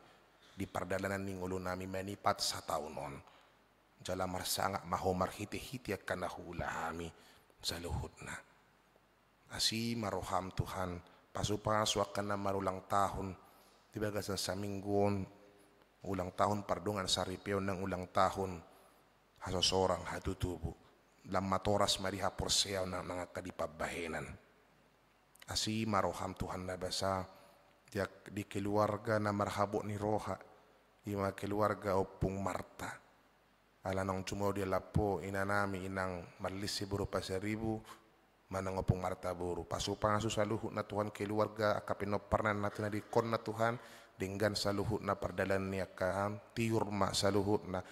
E: di pardalanan ni ngulu nami manipat sa taunon jala marsanga maho marhiti-hiti akan nahulahami sa luhut na. Asi maroham Tuhan, pasu-pasu akan na marulang tahun, tibaga sa mingguon, ulang tahun pardungan sa ripeo ng ulang tahun, hasosorang hatutubo, lamatoras mariha porseaw ng mga kadipabahenan. Asi maroham Tuhan na basa, di keluarga na marhabo ni Roha, di mga keluarga opung Marta, ala nang cumao di lapo, inanami inang marlisi buru paseribu, manang opong Marta buru pasu-pasu sa luhut na Tuhan keluarga akapinoparnan natin na dikon na Tuhan dinggan sa luhut na pardalan niya kaham tiurma sa luhut na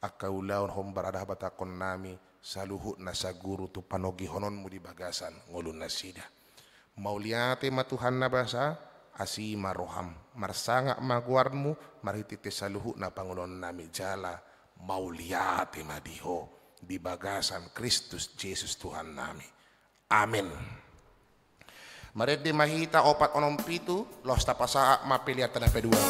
E: akaulaon hombar ada batakon nami sa luhut na sa guru tu panogihonon mo di bagasan ngulun na sida mauliate matuhan na basa asi maroham marsanga maguarmu maritite sa luhut na Pangulon nami jala mauliate madiho di bagasan Kristus Jesus Tuhan nami. Amin. Mari di mahita 467 los tapasa mapiliatan na pedua.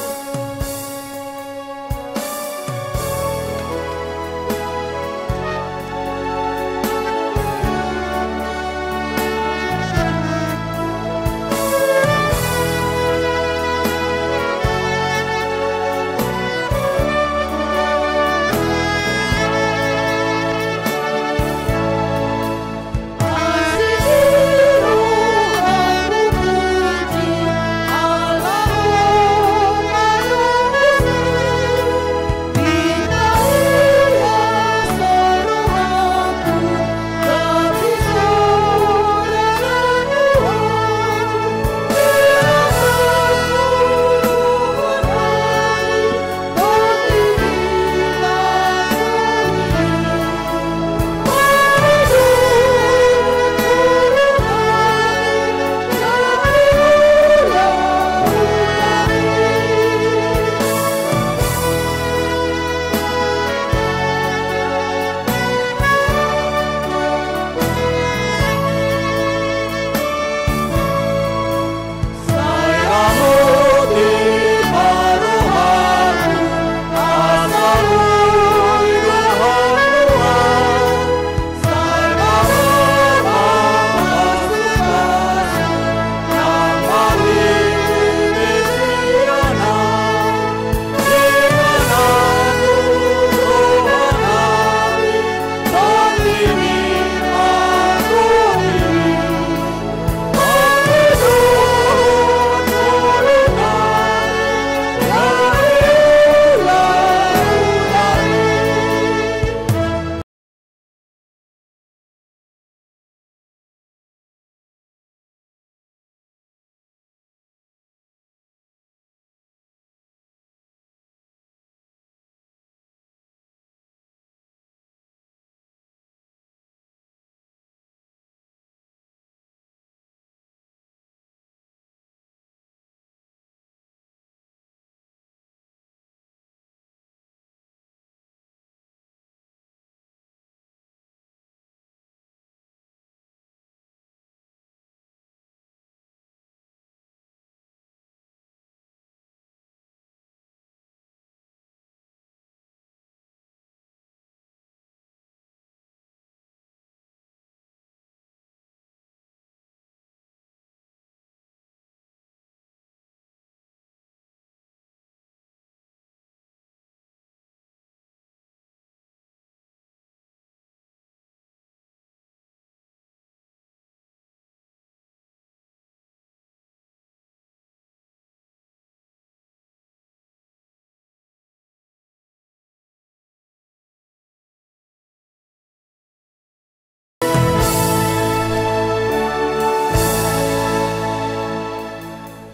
F: Allahumma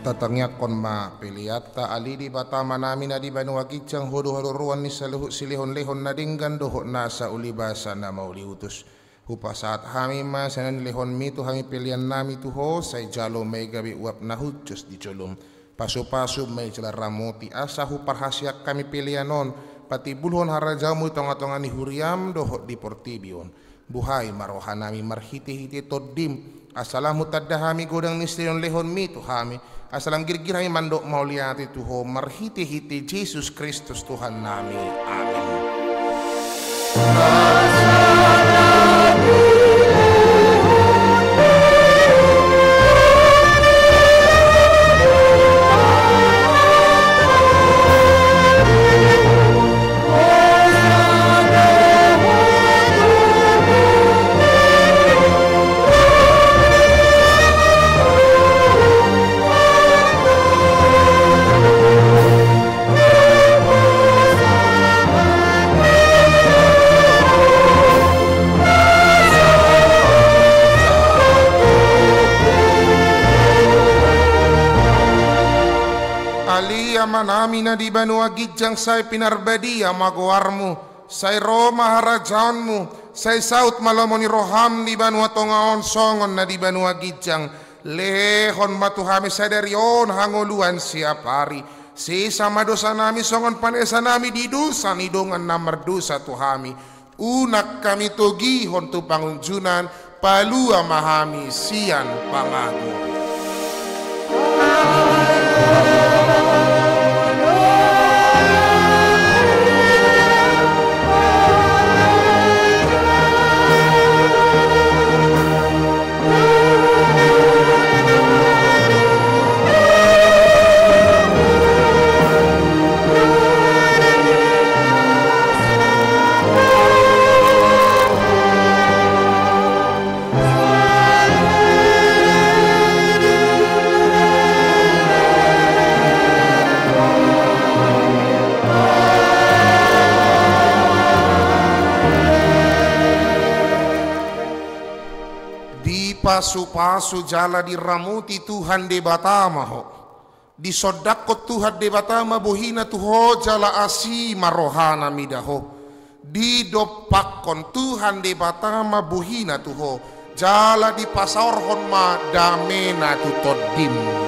E: tatangnya kon ma piliata ali di batama nami na di banua kicang hodo ruan ni saluhu silihon lehon na dinggan doho nasa ulibasa na mauli utus hupa saat hami ma sanan lehon mi tu hami pilihan nami tu ho say jalo may gabi uap na hujus di colum pasu-pasu may jala ramoti asa hupar hasyak kami pilihanon pati bulhon harajamu tonga-tonga ni huriam doho di portibion buhay marohanami marhiti-hiti todim asalamu tadahami godang nisleon lehon mi tu hami asalam girgir hami mandok mauliati tu ho marhiti-hiti Yesus Kristus Tuhan nami amin. Manami na di banua gijang say pinarbadia magoarmu say Roma harajanmu say saut malamoni roham di banua tongaon songon na di banua gijang lehon matuhami sadarion hangoluan siap hari sisa madosa nami songon panesa nami di dosa nidongan na merdosa tuhami unak kami togihon tu pangunjunan palua mahami sian pangagu. Pasu-pasu jala diramuti Tuhan de batama ho di sodakot Tuhan de batama bohina tuho jala asi marohana midaho di dopakon Tuhan de batama bohina tuho jala di pasaor hon ma damena tu todim